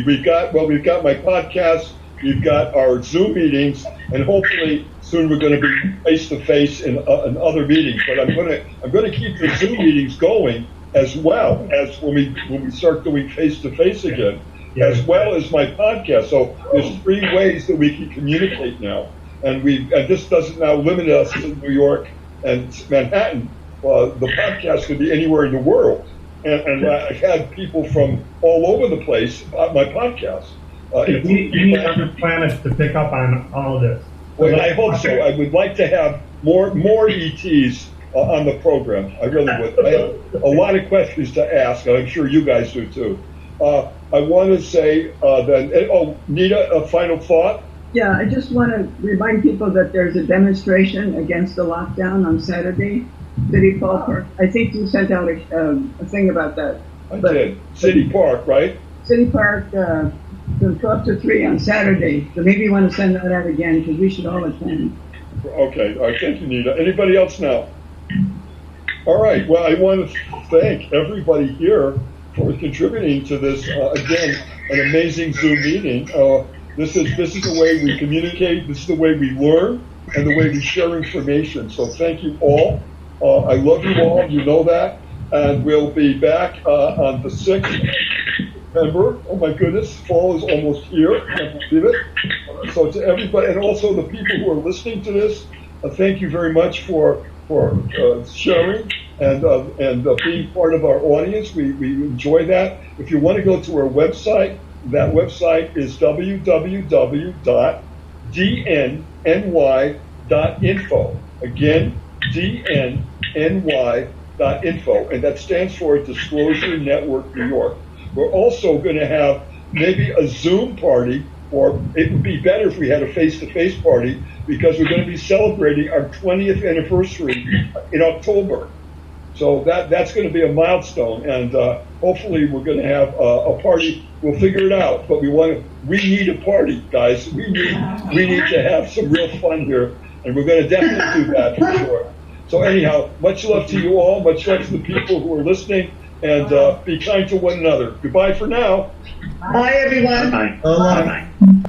Speaker 2: We've got my podcast, we've got our Zoom meetings, and hopefully soon we're going to be face to face in other meetings. But I'm going to keep the Zoom meetings going as well as when we start doing face to face again, as well as my podcast. So there's 3 ways that we can communicate now, and this doesn't now limit us to New York and Manhattan. The podcast could be anywhere in the world. And I've had people from all over the place on my podcast.
Speaker 11: You need other planets to pick up on all of this.
Speaker 2: Well, I hope so. I would like to have more ETs on the program. I really would. I have a lot of questions to ask, and I'm sure you guys do too. I want to say Nita, a final thought?
Speaker 5: Yeah, I just want to remind people that there's a demonstration against the lockdown on Saturday. City Park. I think you sent out a thing about that.
Speaker 2: I did. City Park, right?
Speaker 5: City Park from 12 to 3 on Saturday. So maybe you want to send that out again, because we should all attend.
Speaker 2: Okay. All right. Thank you, Nita. Anybody else now? All right. Well, I want to thank everybody here for contributing to this, again, an amazing Zoom meeting. This is the way we communicate. This is the way we learn and the way we share information. So thank you all. I love you all, you know that, and we'll be back on the 6th September. Oh my goodness, fall is almost here. I can't believe it. So to everybody, and also the people who are listening to this, thank you very much for sharing and being part of our audience. We enjoy that. If you want to go to our website, that website is www.dnny.info. Again, dnny.info, and that stands for Disclosure Network New York. We're also going to have maybe a Zoom party, or it would be better if we had a face-to-face party, because we're going to be celebrating our 20th anniversary in October. So that's going to be a milestone, and hopefully we're going to have a party. We'll figure it out, but we need a party, guys. We need to have some real fun here, and we're going to definitely do that for sure. So anyhow, much love to you all, much love to the people who are listening, and be kind to one another. Goodbye for now.
Speaker 10: Bye, everyone.
Speaker 8: Bye.
Speaker 9: Bye.
Speaker 8: Bye.